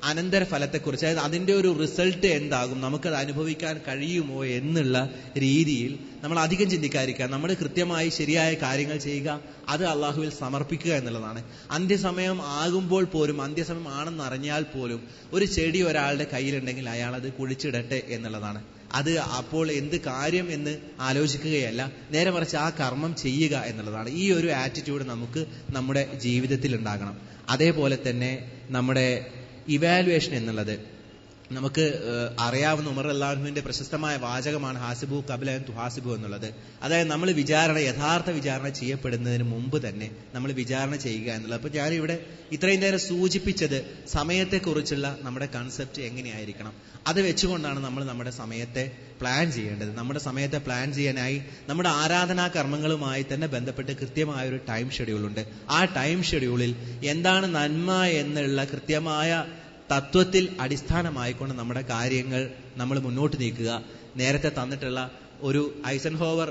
അനന്തരഫലത്തെക്കുറിച്ച്, അതായത് അതിന്റെ ഒരു റിസൾട്ട് എന്താകും, നമുക്കത് അനുഭവിക്കാൻ കഴിയുമോ എന്നുള്ള രീതിയിൽ നമ്മൾ അധികം ചിന്തിക്കാതിരിക്കുക. നമ്മൾ കൃത്യമായി ശരിയായ കാര്യങ്ങൾ ചെയ്യുക, അത് അള്ളാഹുവിൽ സമർപ്പിക്കുക എന്നുള്ളതാണ്. അന്ത്യസമയം ആകുമ്പോൾ പോലും, അന്ത്യസമയം ആണെന്ന് അറിഞ്ഞാൽ പോലും ഒരു ചെടി ഒരാളുടെ കയ്യിലുണ്ടെങ്കിൽ അയാൾ അത് കുഴിച്ചിടട്ടെ എന്നുള്ളതാണ്. അത് അപ്പോൾ എന്ത് കാര്യം എന്ന് ആലോചിക്കുകയല്ല, നേരെ മറിച്ച് ആ കർമ്മം ചെയ്യുക എന്നുള്ളതാണ്. ഈ ഒരു ആറ്റിറ്റ്യൂഡ് നമുക്ക് നമ്മുടെ ജീവിതത്തിൽ ഉണ്ടാകണം. അതേപോലെ തന്നെ നമ്മുടെ ഇവാലുവേഷൻ എന്നുള്ളത് നമുക്ക് അറിയാവുന്ന ഉമർ അല്ലാഹുവിന്റെ പ്രശസ്തമായ വാചകമാണ് ഹാസിബു ഖബ്ല അൻ തുഹാസിബു എന്നുള്ളത്. അതായത് നമ്മൾ യഥാർത്ഥ വിചാരണ ചെയ്യപ്പെടുന്നതിന് മുമ്പ് തന്നെ നമ്മൾ വിചാരണ ചെയ്യുക എന്നുള്ളത്. അപ്പൊ ഞാനിവിടെ ഇത്രയും നേരം സൂചിപ്പിച്ചത് സമയത്തെക്കുറിച്ചുള്ള നമ്മുടെ കൺസെപ്റ്റ് എങ്ങനെയായിരിക്കണം, അത് വെച്ചുകൊണ്ടാണ് നമ്മൾ നമ്മുടെ സമയത്തെ പ്ലാൻ ചെയ്യേണ്ടത്. നമ്മുടെ സമയത്തെ പ്ലാൻ ചെയ്യാനായി നമ്മുടെ ആരാധനാ കർമ്മങ്ങളുമായി തന്നെ ബന്ധപ്പെട്ട് കൃത്യമായ ഒരു ടൈം ഷെഡ്യൂളുണ്ട്. ആ ടൈം ഷെഡ്യൂളിൽ എന്താണ് നന്മ എന്നുള്ള കൃത്യമായ തത്വത്തിൽ അടിസ്ഥാനമായിക്കൊണ്ട് നമ്മുടെ കാര്യങ്ങൾ നമ്മൾ മുന്നോട്ട് നീക്കുക. നേരത്തെ തന്നിട്ടുള്ള ഒരു ഐസൻഹോവർ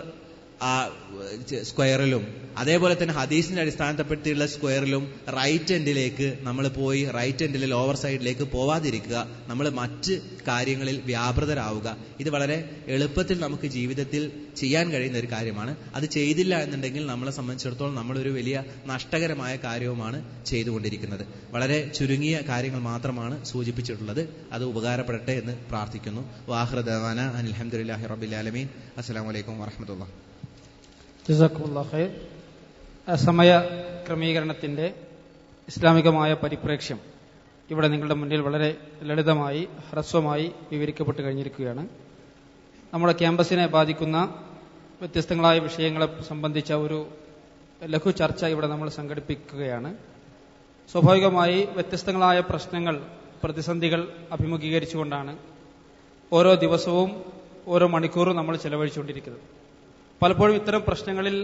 സ്ക്വയറിലും അതേപോലെ തന്നെ ഹദീസിന്റെ അടിസ്ഥാനപ്പെടുത്തിയുള്ള സ്ക്വയറിലും റൈറ്റ് എൻഡിലേക്ക് നമ്മൾ പോയി റൈറ്റ് എൻഡിലെ ലോവർ സൈഡിലേക്ക് പോവാതിരിക്കുക. നമ്മൾ മറ്റ് കാര്യങ്ങളിൽ വ്യാപൃതരാവുക. ഇത് വളരെ എളുപ്പത്തിൽ നമുക്ക് ജീവിതത്തിൽ ചെയ്യാൻ കഴിയുന്ന ഒരു കാര്യമാണ്. അത് ചെയ്തില്ല എന്നുണ്ടെങ്കിൽ നമ്മളെ സംബന്ധിച്ചിടത്തോളം നമ്മളൊരു വലിയ നഷ്ടകരമായ കാര്യവുമാണ് ചെയ്തുകൊണ്ടിരിക്കുന്നത്. വളരെ ചുരുങ്ങിയ കാര്യങ്ങൾ മാത്രമാണ് സൂചിപ്പിച്ചിട്ടുള്ളത്. അത് ഉപകാരപ്പെടട്ടെ എന്ന് പ്രാർത്ഥിക്കുന്നു. വാഹിറു ദഅവാന അനിൽ ഹംദുലില്ലാഹി റബ്ബിൽ ആലമീൻ. അസ്സലാമു അലൈക്കും വറഹ്മത്തുള്ളാഹി. ജസാക്കുമുല്ലാഹ് ഖൈർ. സമയ ക്രമീകരണത്തിന്റെ ഇസ്ലാമികമായ പരിപ്രേക്ഷ്യം ഇവിടെ നിങ്ങളുടെ മുന്നിൽ വളരെ ലളിതമായി ഹ്രസ്വമായി വിവരിക്കപ്പെട്ട് കഴിഞ്ഞിരിക്കുകയാണ്. നമ്മുടെ ക്യാമ്പസിനെ ബാധിക്കുന്ന വ്യത്യസ്തങ്ങളായ വിഷയങ്ങളെ സംബന്ധിച്ച ഒരു ലഘു ചർച്ച ഇവിടെ നമ്മൾ സംഘടിപ്പിക്കുകയാണ്. സ്വാഭാവികമായി വ്യത്യസ്തങ്ങളായ പ്രശ്നങ്ങൾ, പ്രതിസന്ധികൾ അഭിമുഖീകരിച്ചുകൊണ്ടാണ് ഓരോ ദിവസവും ഓരോ മണിക്കൂറും നമ്മൾ ചെലവഴിച്ചുകൊണ്ടിരിക്കുന്നത്. പലപ്പോഴും ഇത്തരം പ്രശ്നങ്ങളിൽ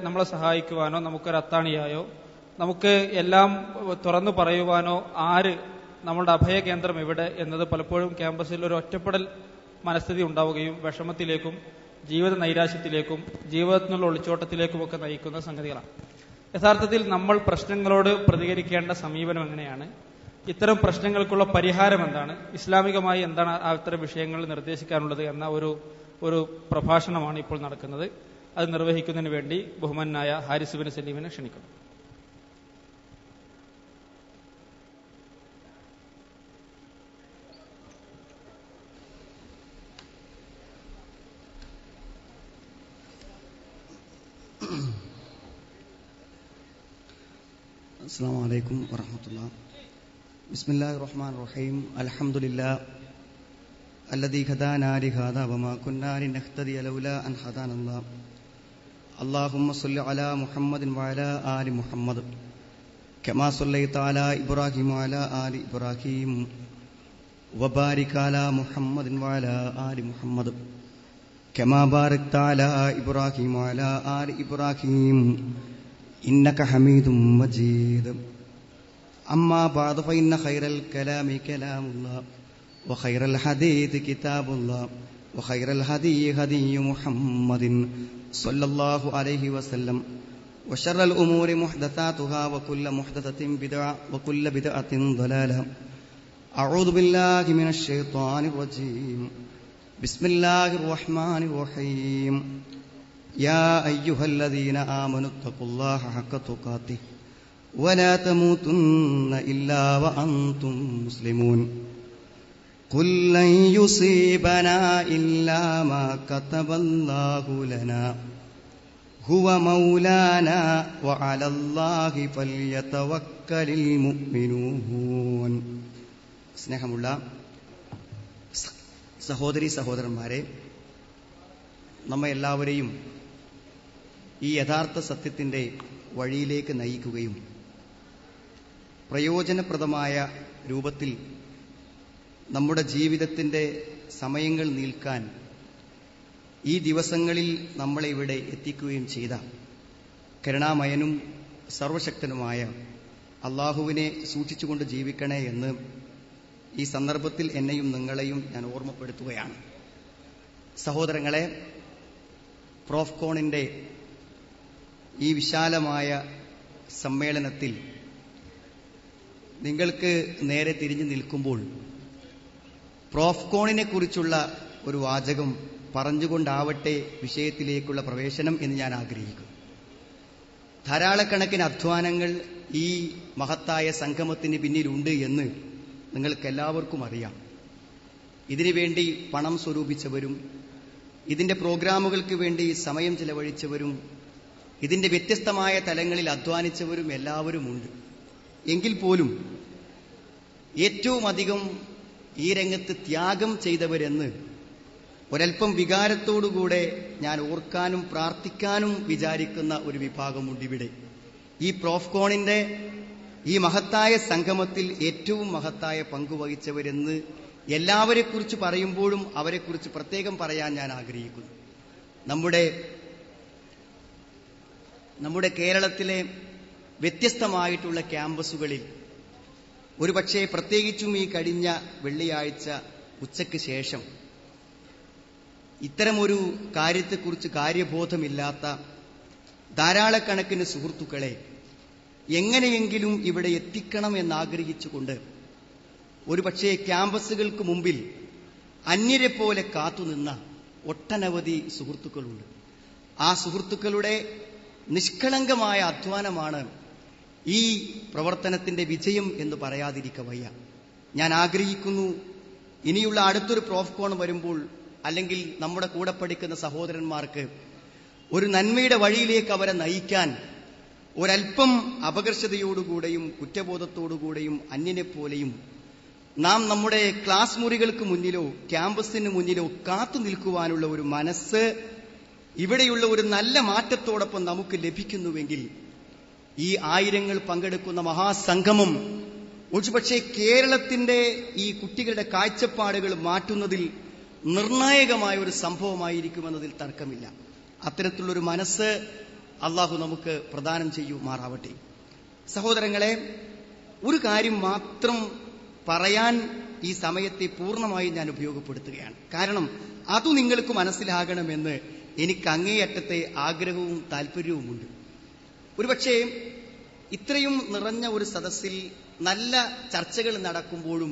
നമ്മളെ സഹായിക്കുവാനോ നമുക്കൊരു അത്താണിയായോ നമുക്ക് എല്ലാം തുറന്നു പറയുവാനോ നമ്മളുടെ അഭയകേന്ദ്രം എവിടെ എന്നത് പലപ്പോഴും ക്യാമ്പസിൽ ഒരു ഒറ്റപ്പെടൽ മനസ്ഥിതി ഉണ്ടാവുകയും വിഷമത്തിലേക്കും ജീവിത നൈരാശ്യത്തിലേക്കും ജീവിതത്തിനുള്ള ഒളിച്ചോട്ടത്തിലേക്കുമൊക്കെ നയിക്കുന്ന സംഗതികളാണ്. യഥാർത്ഥത്തിൽ നമ്മൾ പ്രശ്നങ്ങളോട് പ്രതികരിക്കേണ്ട സമീപനം എങ്ങനെയാണ്, ഇത്തരം പ്രശ്നങ്ങൾക്കുള്ള പരിഹാരം എന്താണ്, ഇസ്ലാമികമായി എന്താണ് അത്തരം വിഷയങ്ങൾ നിർദ്ദേശിക്കാനുള്ളത് എന്ന ഒരു പ്രഭാഷണമാണ് ഇപ്പോൾ നടക്കുന്നത്. അത് നിർവഹിക്കുന്നതിന് വേണ്ടി ബഹുമാനായ ഹാരിസ് ബിൻ സലീമിനെ ക്ഷണിക്കുന്നു. അസ്സലാമു അലൈക്കും വറഹ്മത്തുള്ളാഹി. ബിസ്മില്ലാഹിർ റഹ്മാനിർ റഹീം. അൽഹംദുലില്ലാഹ് അല്ലദീ ഹദാനാ ലിഹാദാ വമാ കുന്നാ ലിനഹ്തദിയ ലൗലാ അൻ ഹദാനല്ലാഹ്. അല്ലാഹുമ്മ സ്വല്ലി അലാ മുഹമ്മദിൻ വഅലാ ആലി മുഹമ്മദ് കമാ സ്വല്ലൈത അലാ ഇബ്രാഹീം വഅലാ ആലി ഇബ്രാഹീം വബാരിക് അലാ മുഹമ്മദിൻ വഅലാ ആലി മുഹമ്മദ് കമാ ബാരക്ത അലാ ഇബ്രാഹീം വഅലാ ആലി ഇബ്രാഹീം ഇന്നക ഹമീദും മജീദ്. അമ്മാ ബഅദ് ഫഇന്ന ഖൈറൽ കലാമി കലാമുല്ലാഹ് വഖൈറൽ ഹദീഥി കിതാബുല്ലാഹ് വഖൈറൽ ഹദീ ഹദിയ്യു മുഹമ്മദിൻ സ്വല്ലല്ലാഹു അലൈഹി വസല്ലം വശർറൽ ഉമൂരി മുഹ്ദസാതുഹാ വകുല്ല മുഹ്ദസത്തിൻ ബിദ്അ വകുല്ല ബിദ്അത്തിൻ ളലാല. അഊദു ബില്ലാഹി മിനശ് ശൈത്വാനിർ റജീം. ബിസ്മില്ലാഹിർ റഹ്മാനിർ റഹീം. യാ അയ്യുഹല്ലദീന ആമനു തഖുല്ലാഹ ഹഖ തുഖാതിഹി വലാ തമൂതുന്ന ഇല്ലാ വഅൻതും മുസ്ലിമൂൻ. ഖുൽ ലൻ യുസീബനാ ഇല്ലാ മാ കതബല്ലാഹു ലനാ ഹുവ മൗലാനാ വഅലല്ലാഹി ഫൽയതവക്കലിൽ മുഅ്മിനൂൻ. സ്നേഹമുള്ള സഹോദരീ സഹോദരന്മാരെ, നമ്മെ എല്ലാവരെയും ഈ യഥാർത്ഥ സത്യത്തിൻ്റെ വഴിയിലേക്ക് നയിക്കുകയും പ്രയോജനപ്രദമായ രൂപത്തിൽ നമ്മുടെ ജീവിതത്തിൻ്റെ സമയങ്ങൾ നീൽക്കാൻ ഈ ദിവസങ്ങളിൽ നമ്മളെ ഇവിടെ എത്തിക്കുകയും ചെയ്ത കരുണാമയനും സർവശക്തനുമായ അള്ളാഹുവിനെ സൂക്ഷിച്ചുകൊണ്ട് ജീവിക്കണേ എന്ന് ഈ സന്ദർഭത്തിൽ എന്നെയും നിങ്ങളെയും ഞാൻ ഓർമ്മപ്പെടുത്തുകയാണ്. സഹോദരങ്ങളെ, പ്രോഫ്കോണിൻ്റെ ഈ വിശാലമായ സമ്മേളനത്തിൽ നിങ്ങൾക്ക് നേരെ തിരിഞ്ഞു നിൽക്കുമ്പോൾ പ്രോഫ്കോണിനെ കുറിച്ചുള്ള ഒരു വാചകം പറഞ്ഞുകൊണ്ടാവട്ടെ വിഷയത്തിലേക്കുള്ള പ്രവേശനം എന്ന് ഞാൻ ആഗ്രഹിക്കുന്നു. ധാരാളക്കണക്കിന് അധ്വാനങ്ങൾ ഈ മഹത്തായ സംഗമത്തിന് പിന്നിലുണ്ട് എന്ന് നിങ്ങൾക്കെല്ലാവർക്കും അറിയാം. ഇതിനുവേണ്ടി പണം സ്വരൂപിച്ചവരും ഇതിൻ്റെ പ്രോഗ്രാമുകൾക്ക് വേണ്ടി സമയം ചെലവഴിച്ചവരും ഇതിൻ്റെ വ്യത്യസ്തമായ തലങ്ങളിൽ അധ്വാനിച്ചവരും എല്ലാവരുമുണ്ട്. എങ്കിൽ പോലും ഏറ്റവും അധികം ഈ രംഗത്ത് ത്യാഗം ചെയ്തവരെന്ന് ഒരൽപ്പം വികാരത്തോടുകൂടെ ഞാൻ ഓർക്കാനും പ്രാർത്ഥിക്കാനും വിചാരിക്കുന്ന ഒരു വിഭാഗമുണ്ട് ഇവിടെ. ഈ പ്രോഫ്കോണിൻ്റെ ഈ മഹത്തായ സംഗമത്തിൽ ഏറ്റവും മഹത്തായ പങ്കുവഹിച്ചവരെന്ന് എല്ലാവരെക്കുറിച്ച് പറയുമ്പോഴും അവരെക്കുറിച്ച് പ്രത്യേകം പറയാൻ ഞാൻ ആഗ്രഹിക്കുന്നു. നമ്മുടെ കേരളത്തിലെ വ്യത്യസ്തമായിട്ടുള്ള ക്യാമ്പസുകളിൽ ഒരുപക്ഷെ പ്രത്യേകിച്ചും ഈ കഴിഞ്ഞ വെള്ളിയാഴ്ച ഉച്ചയ്ക്ക് ശേഷം ഇത്തരമൊരു കാര്യത്തെക്കുറിച്ച് കാര്യബോധമില്ലാത്ത ധാരാളക്കണക്കിന് സുഹൃത്തുക്കളെ എങ്ങനെയെങ്കിലും ഇവിടെ എത്തിക്കണം എന്നാഗ്രഹിച്ചുകൊണ്ട് ഒരുപക്ഷെ ക്യാമ്പസുകൾക്ക് മുമ്പിൽ അന്യരെ പോലെ കാത്തുനിന്ന ഒട്ടനവധി സുഹൃത്തുക്കളുണ്ട്. ആ സുഹൃത്തുക്കളുടെ നിഷ്കളങ്കമായ അധ്വാനമാണ് ഈ പ്രവർത്തനത്തിന്റെ വിജയം എന്ന് പറയാതിരിക്ക വയ്യ. ഞാൻ ആഗ്രഹിക്കുന്നു, ഇനിയുള്ള അടുത്തൊരു പ്രോഫ്കോൺ വരുമ്പോൾ അല്ലെങ്കിൽ നമ്മുടെ കൂടെ പഠിക്കുന്ന സഹോദരന്മാർക്ക് ഒരു നന്മയുടെ വഴിയിലേക്ക് അവരെ നയിക്കാൻ ഒരൽപ്പം അപകർഷതയോടുകൂടെയും കുറ്റബോധത്തോടുകൂടെയും അന്യനെപ്പോലെയും നാം നമ്മുടെ ക്ലാസ് മുറികൾക്ക് മുന്നിലോ ക്യാമ്പസിന് മുന്നിലോ കാത്തു നിൽക്കുവാനുള്ള ഒരു മനസ്സ് ഇവിടെയുള്ള ഒരു നല്ല മാറ്റത്തോടൊപ്പം നമുക്ക് ലഭിക്കുന്നുവെങ്കിൽ ഈ ആയിരങ്ങൾ പങ്കെടുക്കുന്ന മഹാസംഗമം ഒരുപക്ഷെ കേരളത്തിന്റെ ഈ കുട്ടികളുടെ കാഴ്ചപ്പാടുകൾ മാറ്റുന്നതിൽ നിർണായകമായ ഒരു സംഭവമായിരിക്കുമെന്നതിൽ തർക്കമില്ല. അത്തരത്തിലുള്ളൊരു മനസ്സ് അള്ളാഹു നമുക്ക് പ്രദാനം ചെയ്യുമാറാവട്ടെ. സഹോദരങ്ങളെ, ഒരു കാര്യം മാത്രം പറയാൻ ഈ സമയത്തെ പൂർണ്ണമായി ഞാൻ ഉപയോഗപ്പെടുത്തുകയാണ്. കാരണം അതു നിങ്ങൾക്ക് മനസ്സിലാകണമെന്ന് എനിക്ക് അങ്ങേയറ്റത്തെ ആഗ്രഹവും താല്പര്യവുമുണ്ട്. ഒരുപക്ഷെ ഇത്രയും നിറഞ്ഞ ഒരു സദസ്സിൽ നല്ല ചർച്ചകൾ നടക്കുമ്പോഴും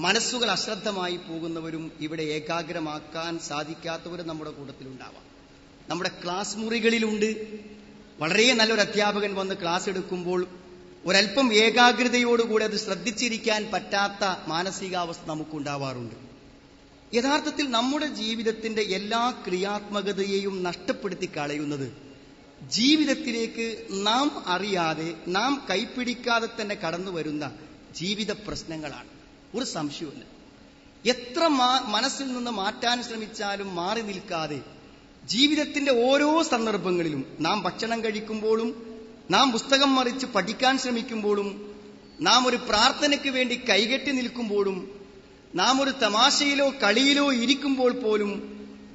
മനസ്സുകൾ അശ്രദ്ധമായി പോകുന്നവരും ഇവിടെ ഏകാഗ്രമാക്കാൻ സാധിക്കാത്തവരും നമ്മുടെ കൂട്ടത്തിലുണ്ടാവാം. നമ്മുടെ ക്ലാസ് മുറികളിലുണ്ട്. വളരെ നല്ലൊരു അധ്യാപകൻ വന്ന് ക്ലാസ് എടുക്കുമ്പോൾ ഒരൽപ്പം ഏകാഗ്രതയോടുകൂടി അത് ശ്രദ്ധിച്ചിരിക്കാൻ പറ്റാത്ത മാനസികാവസ്ഥ നമുക്കുണ്ടാവാറുണ്ട്. യഥാർത്ഥത്തിൽ നമ്മുടെ ജീവിതത്തിന്റെ എല്ലാ ക്രിയാത്മകതയെയും നഷ്ടപ്പെടുത്തി കളയുന്നത് ജീവിതത്തിലേക്ക് നാം അറിയാതെ, നാം കൈപ്പിടിക്കാതെ തന്നെ കടന്നു വരുന്ന ജീവിത പ്രശ്നങ്ങളാണ്. ഒരു സംശയവുമില്ല. എത്ര മനസ്സിൽ നിന്ന് മാറ്റാൻ ശ്രമിച്ചാലും മാറി നിൽക്കാതെ ജീവിതത്തിന്റെ ഓരോ സന്ദർഭങ്ങളിലും, നാം ഭക്ഷണം കഴിക്കുമ്പോഴും, നാം പുസ്തകം മറിച്ച് പഠിക്കാൻ ശ്രമിക്കുമ്പോഴും, നാം ഒരു പ്രാർത്ഥനയ്ക്ക് വേണ്ടി കൈകെട്ടി നിൽക്കുമ്പോഴും, നാം ഒരു തമാശയിലോ കളിയിലോ ഇരിക്കുമ്പോൾ പോലും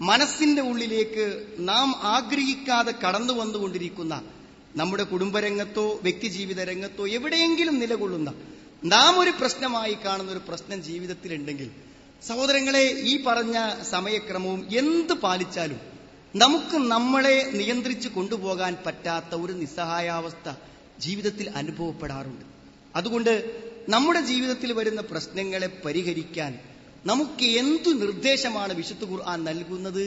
മനസ്സിന്റെ ഉള്ളിലേക്ക് നാം ആഗ്രഹിക്കാതെ കടന്നു വന്നുകൊണ്ടിരിക്കുന്ന, നമ്മുടെ കുടുംബരംഗത്തോ വ്യക്തിജീവിത രംഗത്തോ എവിടെയെങ്കിലും നിലകൊള്ളുന്ന, നാം ഒരു പ്രശ്നമായി കാണുന്ന ഒരു പ്രശ്നം ജീവിതത്തിലുണ്ടെങ്കിൽ, സഹോദരങ്ങളെ, ഈ പറഞ്ഞ സമയക്രമവും എന്ത് പാലിച്ചാലും നമുക്ക് നമ്മളെ നിയന്ത്രിച്ചു കൊണ്ടുപോകാൻ പറ്റാത്ത ഒരു നിസ്സഹായാവസ്ഥ ജീവിതത്തിൽ അനുഭവപ്പെടാറുണ്ട്. അതുകൊണ്ട് നമ്മുടെ ജീവിതത്തിൽ വരുന്ന പ്രശ്നങ്ങളെ പരിഹരിക്കാൻ നമുക്ക് എന്തു നിർദ്ദേശമാണ് വിശുദ്ധ ഖുർആൻ നൽകുന്നത്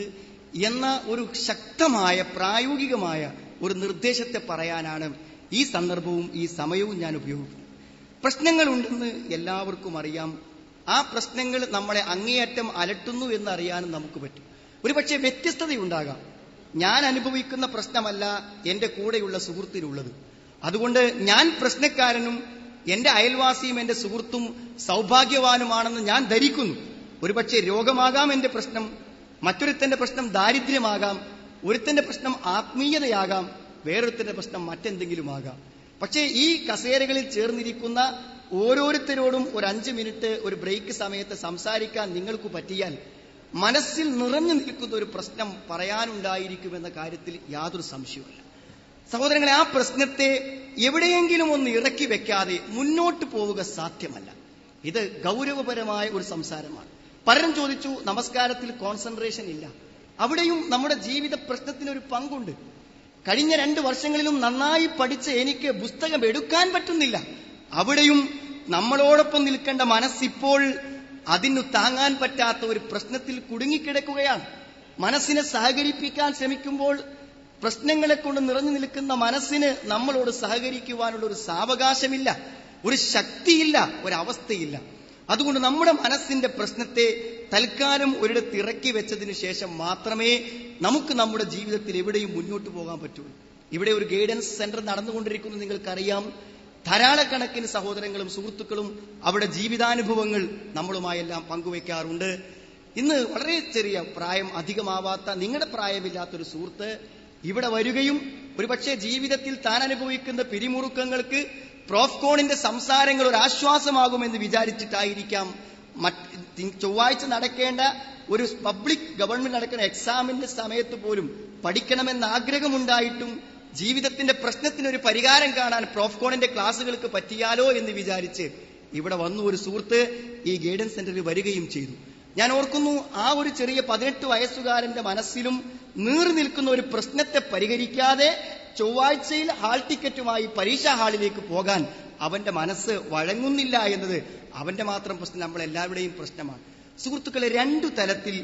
എന്ന ഒരു ശക്തമായ പ്രായോഗികമായ ഒരു നിർദ്ദേശത്തെ പറയാനാണ് ഈ സന്ദർഭവും ഈ സമയവും ഞാൻ ഉപയോഗിക്കുന്നത്. പ്രശ്നങ്ങളുണ്ടെന്ന് എല്ലാവർക്കും അറിയാം. ആ പ്രശ്നങ്ങൾ നമ്മളെ അങ്ങേയറ്റം അലട്ടുന്നു എന്നറിയാനും നമുക്ക് പറ്റും. ഒരുപക്ഷെ വ്യത്യസ്തതയുണ്ടാകാം. ഞാൻ അനുഭവിക്കുന്ന പ്രശ്നമല്ല എന്റെ കൂടെയുള്ള സുഹൃത്തിനുള്ളത്. അതുകൊണ്ട് ഞാൻ പ്രശ്നക്കാരനും എന്റെ അയൽവാസിയും എന്റെ സുഹൃത്തും സൗഭാഗ്യവാനുമാണെന്ന് ഞാൻ ധരിക്കുന്നു. ഒരുപക്ഷെ രോഗമാകാം എന്റെ പ്രശ്നം, മറ്റൊരുത്തന്റെ പ്രശ്നം ദാരിദ്ര്യമാകാം, ഒരുത്തന്റെ പ്രശ്നം ആത്മീയതയാകാം, വേറൊരുത്തന്റെ പ്രശ്നം മറ്റെന്തെങ്കിലുമാകാം. പക്ഷേ ഈ കസേരകളിൽ ചേർന്നിരിക്കുന്ന ഓരോരുത്തരോടും ഒരു 5 മിനിറ്റ് ഒരു ബ്രേക്ക് സമയത്ത് സംസാരിക്കാൻ നിങ്ങൾക്ക് പറ്റിയാൽ മനസ്സിൽ നിറഞ്ഞു നിൽക്കുന്ന ഒരു പ്രശ്നം പറയാനുണ്ടായിരിക്കുമെന്ന കാര്യത്തിൽ യാതൊരു സംശയവുമില്ല. സഹോദരങ്ങളെ, ആ പ്രശ്നത്തെ എവിടെയെങ്കിലും ഒന്ന് ഇറക്കി വെക്കാതെ മുന്നോട്ട് പോവുക സാധ്യമല്ല. ഇത് ഗൗരവപരമായ ഒരു സംസാരമാണ്. പലരും ചോദിച്ചു, നമസ്കാരത്തിൽ കോൺസെൻട്രേഷൻ ഇല്ല. അവിടെയും നമ്മുടെ ജീവിത പ്രശ്നത്തിനൊരു പങ്കുണ്ട്. കഴിഞ്ഞ 2 വർഷങ്ങളിലും നന്നായി പഠിച്ച് എനിക്ക് പുസ്തകം എടുക്കാൻ പറ്റുന്നില്ല. അവിടെയും നമ്മളോടൊപ്പം നിൽക്കേണ്ട മനസ്സിപ്പോൾ അതിനു താങ്ങാൻ പറ്റാത്ത ഒരു പ്രശ്നത്തിൽ കുടുങ്ങിക്കിടക്കുകയാണ്. മനസ്സിനെ സഹകരിപ്പിക്കാൻ ശ്രമിക്കുമ്പോൾ പ്രശ്നങ്ങളെ കൊണ്ട് നിറഞ്ഞു നിൽക്കുന്ന മനസ്സിന് നമ്മളോട് സഹകരിക്കുവാനുള്ള ഒരു സാവകാശമില്ല, ഒരു ശക്തിയില്ല, ഒരവസ്ഥയില്ല. അതുകൊണ്ട് നമ്മുടെ മനസ്സിന്റെ പ്രശ്നത്തെ തൽക്കാലം ഒരിടത്ത് ഇറക്കി വെച്ചതിന് ശേഷം മാത്രമേ നമുക്ക് നമ്മുടെ ജീവിതത്തിൽ എവിടെയും മുന്നോട്ട് പോകാൻ പറ്റുള്ളൂ. ഇവിടെ ഒരു ഗൈഡൻസ് സെന്റർ നടന്നുകൊണ്ടിരിക്കുന്നത് നിങ്ങൾക്കറിയാം. ധാരാളക്കണക്കിന് സഹോദരങ്ങളും സുഹൃത്തുക്കളും അവിടെ ജീവിതാനുഭവങ്ങൾ നമ്മളുമായെല്ലാം പങ്കുവെക്കാറുണ്ട്. ഇന്ന് വളരെ ചെറിയ പ്രായം അധികമാവാത്ത, നിങ്ങളുടെ പ്രായമില്ലാത്തൊരു സുഹൃത്ത് ഇവിടെ വരികയും ഒരുപക്ഷെ ജീവിതത്തിൽ താൻ അനുഭവിക്കുന്ന പിരിമുറുക്കങ്ങൾക്ക് പ്രോഫ്കോണിന്റെ സംസാരങ്ങൾ ഒരു ആശ്വാസമാകുമെന്ന് വിചാരിച്ചിട്ടായിരിക്കാം ചൊവ്വാഴ്ച നടക്കേണ്ട ഒരു പബ്ലിക് ഗവൺമെന്റ് നടക്കുന്ന എക്സാമിന്റെ സമയത്ത് പോലും പഠിക്കണമെന്ന് ആഗ്രഹമുണ്ടായിട്ടും ജീവിതത്തിന്റെ പ്രശ്നത്തിനൊരു പരിഹാരം കാണാൻ പ്രോഫ്കോണിന്റെ ക്ലാസുകൾക്ക് പറ്റിയാലോ എന്ന് വിചാരിച്ച് ഇവിടെ വന്നു ഒരു സുഹൃത്ത് ഈ ഗൈഡൻസ് സെന്ററിൽ വരികയും ചെയ്തു. ഞാൻ ഓർക്കുന്നു, ആ ഒരു ചെറിയ 18 വയസ്സുകാരന്റെ മനസ്സിലും നീറി നിൽക്കുന്ന ഒരു പ്രശ്നത്തെ പരിഹരിക്കാതെ ചൊവ്വാഴ്ചയിൽ ഹാൾ ടിക്കറ്റുമായി പരീക്ഷാ ഹാളിലേക്ക് പോകാൻ അവന്റെ മനസ്സ് വഴങ്ങുന്നില്ല എന്നത് അവന്റെ മാത്രം പ്രശ്നം, നമ്മളെല്ലാവരുടെയും പ്രശ്നമാണ്. സുഹൃത്തുക്കളെ, 2 തലത്തിൽ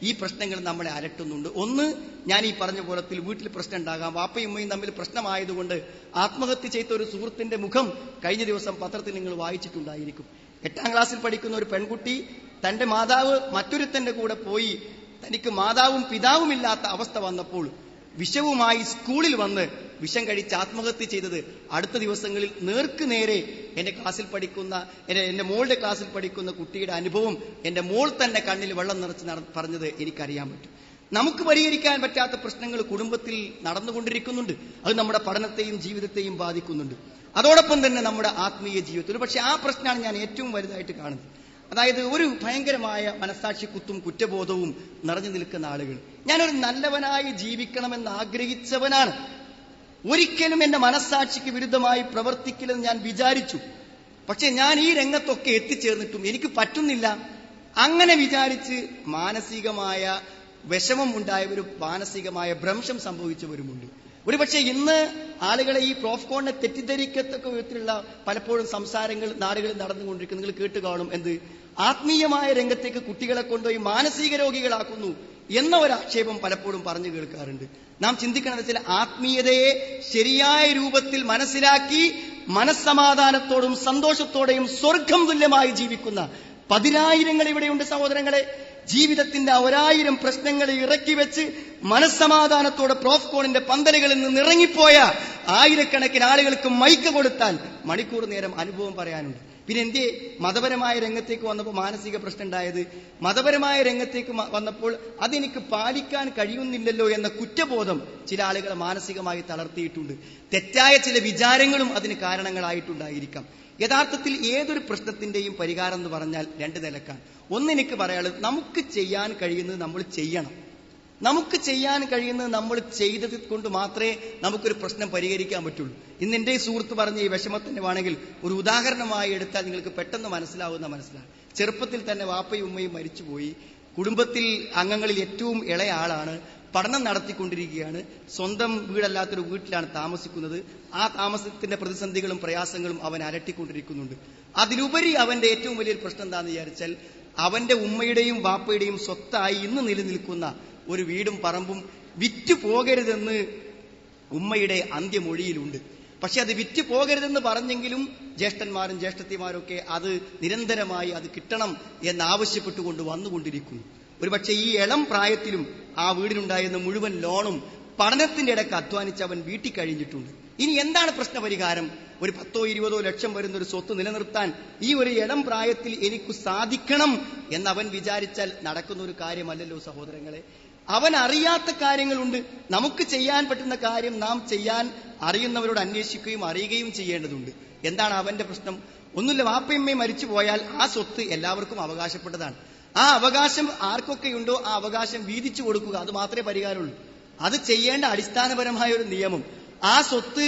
ഈ പ്രശ്നങ്ങൾ നമ്മളെ അലട്ടുന്നുണ്ട്. ഒന്ന്, ഞാൻ ഈ പറഞ്ഞ പോലത്തിൽ വീട്ടിൽ പ്രശ്നം ഉണ്ടാകാം, വാപ്പയും ഉമ്മയും തമ്മിൽ പ്രശ്നമായതുകൊണ്ട് ആത്മഹത്യ ചെയ്ത ഒരു സുഹൃത്തിന്റെ മുഖം കഴിഞ്ഞ ദിവസം പത്രത്തിൽ നിങ്ങൾ വായിച്ചിട്ടുണ്ടായിരിക്കും. 8ാം ക്ലാസ്സിൽ പഠിക്കുന്ന ഒരു പെൺകുട്ടി തന്റെ മാതാവ് മറ്റൊരുത്തന്റെ കൂടെ പോയി തനിക്ക് മാതാവും പിതാവുമില്ലാത്ത അവസ്ഥ വന്നപ്പോൾ വിഷവുമായി സ്കൂളിൽ വന്ന് വിഷം കഴിച്ച് ആത്മഹത്യ ചെയ്തത് അടുത്ത ദിവസങ്ങളിൽ നേർക്ക് നേരെ എന്റെ മോളുടെ ക്ലാസ്സിൽ പഠിക്കുന്ന കുട്ടിയുടെ അനുഭവം എന്റെ മോൾ തന്നെ കണ്ണിൽ വെള്ളം നിറച്ച് പറഞ്ഞത് എനിക്കറിയാൻ പറ്റും. നമുക്ക് പരിഹരിക്കാൻ പറ്റാത്ത പ്രശ്നങ്ങൾ കുടുംബത്തിൽ നടന്നുകൊണ്ടിരിക്കുന്നുണ്ട്. അത് നമ്മുടെ പഠനത്തെയും ജീവിതത്തെയും ബാധിക്കുന്നുണ്ട്. അതോടൊപ്പം തന്നെ നമ്മുടെ ആത്മീയ ജീവിതത്തിൽ. പക്ഷെ ആ പ്രശ്നമാണ് ഞാൻ ഏറ്റവും വലുതായിട്ട് കാണുന്നത്. അതായത് ഒരു ഭയങ്കരമായ മനസ്സാക്ഷി കുത്തും കുറ്റബോധവും നിറഞ്ഞു നിൽക്കുന്ന ആളുകൾ. ഞാനൊരു നല്ലവനായി ജീവിക്കണമെന്ന് ആഗ്രഹിച്ചവനാണ്. ഒരിക്കലും എന്റെ മനസ്സാക്ഷിക്ക് വിരുദ്ധമായി പ്രവർത്തിക്കില്ലെന്ന് ഞാൻ വിചാരിച്ചു. പക്ഷെ ഞാൻ ഈ രംഗത്തൊക്കെ എത്തിച്ചേർന്നിട്ടും എനിക്ക് പറ്റുന്നില്ല. അങ്ങനെ വിചാരിച്ച് മാനസികമായ വിഷമം ഉണ്ടായവരും മാനസികമായ ഭ്രംശം സംഭവിച്ചവരുമുണ്ട്. ഒരുപക്ഷെ ഇന്ന് ആളുകളെ ഈ പ്രോഫ്കോണിനെ തെറ്റിദ്ധരിക്കത്തക്ക വിധത്തിലുള്ള പലപ്പോഴും സംസാരങ്ങൾ നാടുകളിൽ നടന്നുകൊണ്ടിരിക്കുന്നു. നിങ്ങൾ കേട്ട് കാണും, എന്ത് ആത്മീയമായ രംഗത്തേക്ക് കുട്ടികളെ കൊണ്ടുപോയി മാനസിക രോഗികളാക്കുന്നു എന്ന ഒരു ആക്ഷേപം പലപ്പോഴും പറഞ്ഞു കേൾക്കാറുണ്ട്. നാം ചിന്തിക്കണമെന്ന് വെച്ചാൽ ആത്മീയതയെ ശരിയായ രൂപത്തിൽ മനസ്സിലാക്കി മനസ്സമാധാനത്തോടും സന്തോഷത്തോടെയും സ്വർഗം തുല്യമായി ജീവിക്കുന്ന 10,000 ഇവിടെയുണ്ട് സഹോദരങ്ങളെ. ജീവിതത്തിന്റെ 1000 പ്രശ്നങ്ങളെ ഇറക്കി വെച്ച് മനസ്സമാധാനത്തോടെ പ്രോഫ്കോണിന്റെ പന്തലുകളിൽ നിന്ന് ഇറങ്ങിപ്പോയ ആയിരക്കണക്കിന് ആളുകൾക്ക് മൈക്ക് കൊടുത്താൽ മണിക്കൂർ നേരം അനുഭവം പറയാനുണ്ട്. പിന്നെ എന്തേ മതപരമായ രംഗത്തേക്ക് വന്നപ്പോൾ മാനസിക പ്രശ്നം ഉണ്ടായത്? മതപരമായ രംഗത്തേക്ക് വന്നപ്പോൾ അതെനിക്ക് പാലിക്കാൻ കഴിയുന്നില്ലല്ലോ എന്ന കുറ്റബോധം ചില ആളുകളെ മാനസികമായി തളർത്തിയിട്ടുണ്ട്. തെറ്റായ ചില വിചാരങ്ങളും അതിന് കാരണങ്ങളായിട്ടുണ്ടായിരിക്കാം. യഥാർത്ഥത്തിൽ ഏതൊരു പ്രശ്നത്തിന്റെയും പരിഹാരം എന്ന് പറഞ്ഞാൽ 2 നിലക്കാണ്. ഒന്ന്, എനിക്ക് പറയാനുള്ളത്, നമുക്ക് ചെയ്യാൻ കഴിയുന്നത് നമ്മൾ ചെയ്യണം. നമുക്ക് ചെയ്യാൻ കഴിയുന്നത് നമ്മൾ ചെയ്തത് കൊണ്ട് മാത്രമേ നമുക്കൊരു പ്രശ്നം പരിഹരിക്കാൻ പറ്റുള്ളൂ. ഇന്ന് എന്റെ സുഹൃത്ത് പറഞ്ഞ ഈ വിഷമത്തിന്റെ വേണമെങ്കിൽ ഒരു ഉദാഹരണമായി എടുത്താൽ നിങ്ങൾക്ക് പെട്ടെന്ന് മനസ്സിലാവും. ചെറുപ്പത്തിൽ തന്നെ വാപ്പയും ഉമ്മയും മരിച്ചുപോയി. കുടുംബത്തിൽ അംഗങ്ങളിൽ ഏറ്റവും ഇളയ ആളാണ്. പഠനം നടത്തിക്കൊണ്ടിരിക്കുകയാണ്. സ്വന്തം വീടല്ലാത്തൊരു വീട്ടിലാണ് താമസിക്കുന്നത്. ആ താമസത്തിന്റെ പ്രതിസന്ധികളും പ്രയാസങ്ങളും അവൻ അലട്ടിക്കൊണ്ടിരിക്കുന്നുണ്ട്. അതിലുപരി അവന്റെ ഏറ്റവും വലിയൊരു പ്രശ്നം എന്താണെന്ന് വിചാരിച്ചാൽ, അവന്റെ ഉമ്മയുടെയും വാപ്പയുടെയും സ്വത്തായി ഇന്ന് നിലനിൽക്കുന്ന ഒരു വീടും പറമ്പും വിറ്റു പോകരുതെന്ന് ഉമ്മയുടെ അന്ത്യമൊഴിയിലുണ്ട്. പക്ഷെ അത് വിറ്റു പോകരുതെന്ന് പറഞ്ഞെങ്കിലും ജ്യേഷ്ഠന്മാരും ജ്യേഷ്ഠത്തിമാരും ഒക്കെ അത് നിരന്തരമായി അത് കിട്ടണം എന്നാവശ്യപ്പെട്ടുകൊണ്ട് വന്നുകൊണ്ടിരിക്കുന്നു. ഒരുപക്ഷെ ഈ ഇളം പ്രായത്തിലും ആ വീടിനുണ്ടായിരുന്ന മുഴുവൻ ലോണും പഠനത്തിന്റെ ഇടയ്ക്ക് അധ്വാനിച്ച് അവൻ വീട്ടിൽ കഴിഞ്ഞിട്ടുണ്ട്. ഇനി എന്താണ് പ്രശ്നപരിഹാരം? ഒരു 10-20 ലക്ഷം വരുന്ന ഒരു സ്വത്ത് നിലനിർത്താൻ ഈ ഒരു ഇളം പ്രായത്തിൽ എനിക്ക് സാധിക്കണം എന്നവൻ വിചാരിച്ചാൽ നടക്കുന്ന ഒരു കാര്യമല്ലല്ലോ സഹോദരങ്ങളെ. അവൻ അറിയാത്ത കാര്യങ്ങളുണ്ട്. നമുക്ക് ചെയ്യാൻ പറ്റുന്ന കാര്യം നാം ചെയ്യാൻ അറിയുന്നവരോട് അന്വേഷിക്കുകയും അറിയുകയും ചെയ്യേണ്ടതുണ്ട്. എന്താണ് അവന്റെ പ്രശ്നം? ഒന്നുമില്ല, വാപ്പയമ്മയും മരിച്ചു പോയാൽ ആ സ്വത്ത് എല്ലാവർക്കും അവകാശപ്പെട്ടതാണ്. ആ അവകാശം ആർക്കൊക്കെയുണ്ടോ ആ അവകാശം വീതിച്ചു കൊടുക്കുക, അത് മാത്രമേ പരിഹാരമുള്ളൂ. അത് ചെയ്യേണ്ട അടിസ്ഥാനപരമായ ഒരു നിയമം. ആ സ്വത്ത്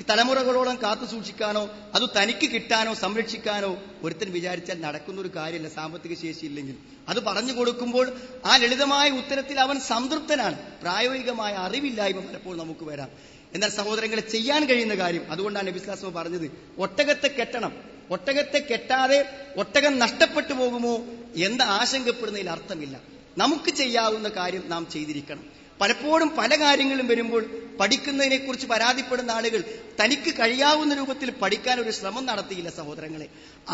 തലമുറകളോളം കാത്തു സൂക്ഷിക്കാനോ അത് തനിക്ക് കിട്ടാനോ സംരക്ഷിക്കാനോ ഒരുത്തൻ വിചാരിച്ചാൽ നടക്കുന്ന ഒരു കാര്യമല്ല, സാമ്പത്തിക ശേഷിയില്ലെങ്കിൽ. അത് പറഞ്ഞു കൊടുക്കുമ്പോൾ ആ ലളിതമായ ഉത്തരത്തിൽ അവൻ സംതൃപ്തനാണ്. പ്രായോഗികമായ അറിവില്ലായ്മ പലപ്പോൾ നമുക്ക് വരാം. എന്നാൽ സഹോദരങ്ങളെ, ചെയ്യാൻ കഴിയുന്ന കാര്യം, അതുകൊണ്ടാണ് നബി സ്വല്ലല്ലാഹു അലൈഹി വസല്ലം പറഞ്ഞത്, ഒട്ടകത്തെ കെട്ടണം. ഒട്ടകത്തെ കെട്ടാതെ ഒട്ടകം നഷ്ടപ്പെട്ടു പോകുമോ എന്ന് ആശങ്കപ്പെടുന്നതിൽ അർത്ഥമില്ല. നമുക്ക് ചെയ്യാവുന്ന കാര്യം നാം ചെയ്തിരിക്കണം. പലപ്പോഴും പല കാര്യങ്ങളും വരുമ്പോൾ പഠിക്കുന്നതിനെക്കുറിച്ച് പരാതിപ്പെടുന്ന ആളുകൾ തനിക്ക് കഴിയാവുന്ന രൂപത്തിൽ പഠിക്കാൻ ഒരു ശ്രമം നടത്തിയില്ല. സഹോദരങ്ങളെ,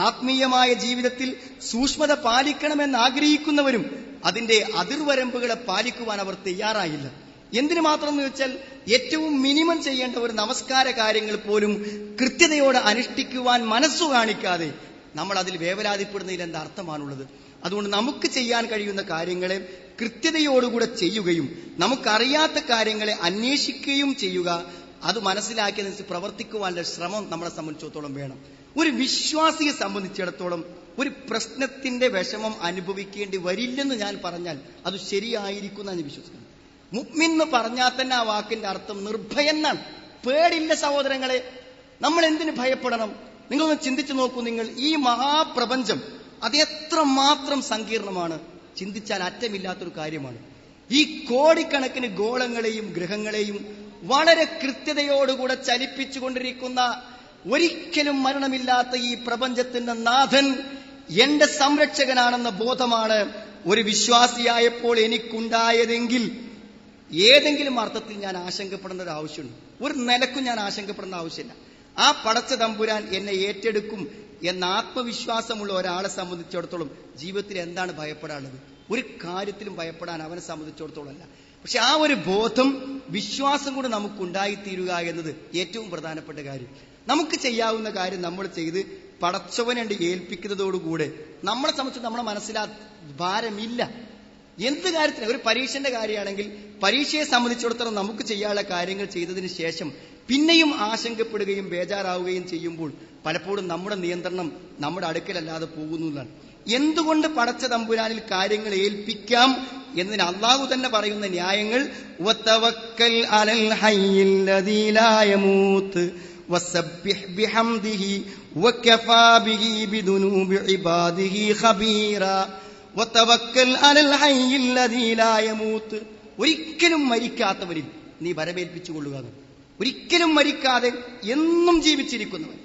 ആത്മീയമായ ജീവിതത്തിൽ സൂക്ഷ്മത പാലിക്കണമെന്ന് ആഗ്രഹിക്കുന്നവരും അതിന്റെ അതിർവരമ്പുകളെ പാലിക്കുവാൻ അവർ തയ്യാറായില്ല. എന്തിനു മാത്രം എന്ന് വെച്ചാൽ, ഏറ്റവും മിനിമം ചെയ്യേണ്ട ഒരു നമസ്കാര കാര്യങ്ങൾ പോലും കൃത്യതയോടെ അനുഷ്ഠിക്കുവാൻ മനസ്സു കാണിക്കാതെ നമ്മൾ അതിൽ വേവലാതിപ്പെടുന്നതിൽ എന്താ അർത്ഥമാണുള്ളത്? അതുകൊണ്ട് നമുക്ക് ചെയ്യാൻ കഴിയുന്ന കാര്യങ്ങളെ കൃത്യതയോടുകൂടെ ചെയ്യുകയും നമുക്കറിയാത്ത കാര്യങ്ങളെ അന്വേഷിക്കുകയും ചെയ്യുക, അത് മനസ്സിലാക്കിയതനുസരിച്ച് പ്രവർത്തിക്കുവാനുള്ള ശ്രമം നമ്മളെ സംബന്ധിച്ചിടത്തോളം വേണം. ഒരു വിശ്വാസിയെ സംബന്ധിച്ചിടത്തോളം ഒരു പ്രശ്നത്തിന്റെ വിഷമം അനുഭവിക്കേണ്ടി വരില്ലെന്ന് ഞാൻ പറഞ്ഞാൽ അത് ശരിയായിരിക്കും എന്ന് വിശ്വസിക്കുന്നു. മുഅ്മിൻ എന്ന് പറഞ്ഞാൽ തന്നെ ആ വാക്കിന്റെ അർത്ഥം നിർഭയന്നാണ്. പേടില്ല സഹോദരങ്ങളെ. നമ്മൾ എന്തിനു ഭയപ്പെടണം? നിങ്ങളൊന്ന് ചിന്തിച്ചു നോക്കൂ. നിങ്ങൾ ഈ മഹാപ്രപഞ്ചം അത് എത്രമാത്രം സങ്കീർണമാണ്, ചിന്തിച്ചാൽ അറ്റമില്ലാത്തൊരു കാര്യമാണ്. ഈ കോടിക്കണക്കിന് ഗോളങ്ങളെയും ഗ്രഹങ്ങളെയും വളരെ കൃത്യതയോടുകൂടെ ചലിപ്പിച്ചുകൊണ്ടിരിക്കുന്ന, ഒരിക്കലും മരണമില്ലാത്ത ഈ പ്രപഞ്ചത്തിന്റെ നാഥൻ എന്റെ സംരക്ഷകനാണെന്ന ബോധമാണ് ഒരു വിശ്വാസിയായപ്പോൾ എനിക്കുണ്ടായതെങ്കിൽ ഏതെങ്കിലും അർത്ഥത്തിൽ ഞാൻ ആശങ്കപ്പെടേണ്ട ഒരു ആവശ്യമുണ്ട്? ഒരു നിലക്കും ഞാൻ ആശങ്കപ്പെടേണ്ട ആവശ്യമില്ല. ആ പടച്ച തമ്പുരാൻ എന്നെ ഏറ്റെടുക്കും എന്ന ആത്മവിശ്വാസമുള്ള ഒരാളെ സംബന്ധിച്ചിടത്തോളം ജീവിതത്തിൽ എന്താണ് ഭയപ്പെടാനുള്ളത്? ഒരു കാര്യത്തിലും ഭയപ്പെടാൻ അവനെ സംബന്ധിച്ചിടത്തോളം അല്ല. പക്ഷെ ആ ഒരു ബോധം, വിശ്വാസം കൂടെ നമുക്കുണ്ടായിത്തീരുക എന്നത് ഏറ്റവും പ്രധാനപ്പെട്ട കാര്യം. നമുക്ക് ചെയ്യാവുന്ന കാര്യം നമ്മൾ ചെയ്ത് പടച്ചവനെ ഏൽപ്പിക്കുന്നതോടുകൂടെ നമ്മളെ സംബന്ധിച്ച് നമ്മുടെ മനസ്സിലാ ഭാരമില്ല. എന്ത് കാര്യത്തിന്? ഒരു പരീക്ഷന്റെ കാര്യമാണെങ്കിൽ പരീക്ഷയെ സംബന്ധിച്ചിടത്തോളം നമുക്ക് ചെയ്യാനുള്ള കാര്യങ്ങൾ ചെയ്തതിന് ശേഷം പിന്നെയും ആശങ്കപ്പെടുകയും ബേജാറാവുകയും ചെയ്യുമ്പോൾ പലപ്പോഴും നമ്മുടെ നിയന്ത്രണം നമ്മുടെ അടുക്കലല്ലാതെ പോകുന്നതാണ്. എന്തുകൊണ്ട് പടച്ച തമ്പുരാനിൽ കാര്യങ്ങൾ ഏൽപ്പിക്കാം എന്നതിന് അള്ളാഹു തന്നെ പറയുന്ന ന്യായങ്ങൾ, വതവക്കൽ അലൽ ഹയ്യിൽ ലദീ ലാ യമൂത്ത് വസബ്ബിഹ് ബിഹംദിഹി വകഫാ ബിഹി ബിദുനൂബി ഇബാദിഹി ഖബീറാ. വതവക്കൽ അലൽ ഹയ്യിൽ ലദീ ലാ യമൂത്ത്. ഒരിക്കലും മരിക്കാത്തവരിൽ നീ വരവേൽപ്പിച്ചുകൊള്ളുക. ഒരിക്കലും മരിക്കാതെ എന്നും ജീവിച്ചിരിക്കുന്നവൻ.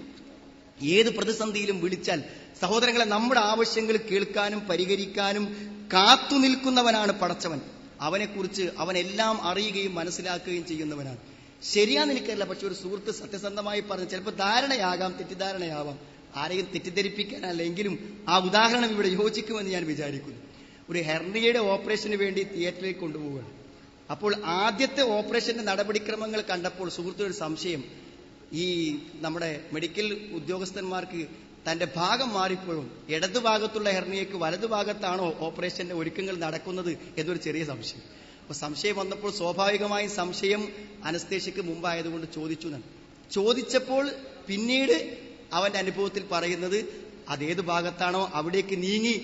ഏത് പ്രതിസന്ധിയിലും വിളിച്ചാൽ സഹോദരങ്ങളെ, നമ്മുടെ ആവശ്യങ്ങൾ കേൾക്കാനും പരിഹരിക്കാനും കാത്തു നിൽക്കുന്നവനാണ് പടച്ചവൻ. അവനെക്കുറിച്ച് അവനെല്ലാം അറിയുകയും മനസ്സിലാക്കുകയും ചെയ്യുന്നവനാണ്. ശരിയാന്ന് എനിക്കറിയില്ല, പക്ഷെ ഒരു സുഹൃത്ത് സത്യസന്ധമായി പറഞ്ഞു, ചിലപ്പോൾ ധാരണയാകാം, തെറ്റിദ്ധാരണയാവാം, ആരെയും തെറ്റിദ്ധരിപ്പിക്കാനല്ലെങ്കിലും ആ ഉദാഹരണം ഇവിടെ യോജിക്കുമെന്ന് ഞാൻ വിചാരിക്കുന്നു. ഒരു ഹെർണിയയുടെ ഓപ്പറേഷന് വേണ്ടി തിയേറ്ററിലേക്ക് കൊണ്ടുപോവുകയാണ്. അപ്പോൾ ആദ്യത്തെ ഓപ്പറേഷന്റെ നടപടിക്രമങ്ങൾ കണ്ടപ്പോൾ സുഹൃത്തിനൊരു സംശയം, ഈ നമ്മുടെ മെഡിക്കൽ ഉദ്യോഗസ്ഥന്മാർക്ക് തന്റെ ഭാഗം മാറിപ്പോഴും ഇടതുഭാഗത്തുള്ള ഹെർണിയയ്ക്ക് വലതുഭാഗത്താണോ ഓപ്പറേഷന്റെ ഒരുക്കങ്ങൾ നടക്കുന്നത് എന്നൊരു ചെറിയ സംശയം. അപ്പൊ സംശയം വന്നപ്പോൾ സ്വാഭാവികമായും സംശയം അനസ്തേഷ്യക്ക് മുമ്പായതുകൊണ്ട് ചോദിച്ചപ്പോൾ പിന്നീട് അവന്റെ അനുഭവത്തിൽ പറയുന്നത് അതേത് ഭാഗത്താണോ അവിടേക്ക് നീങ്ങി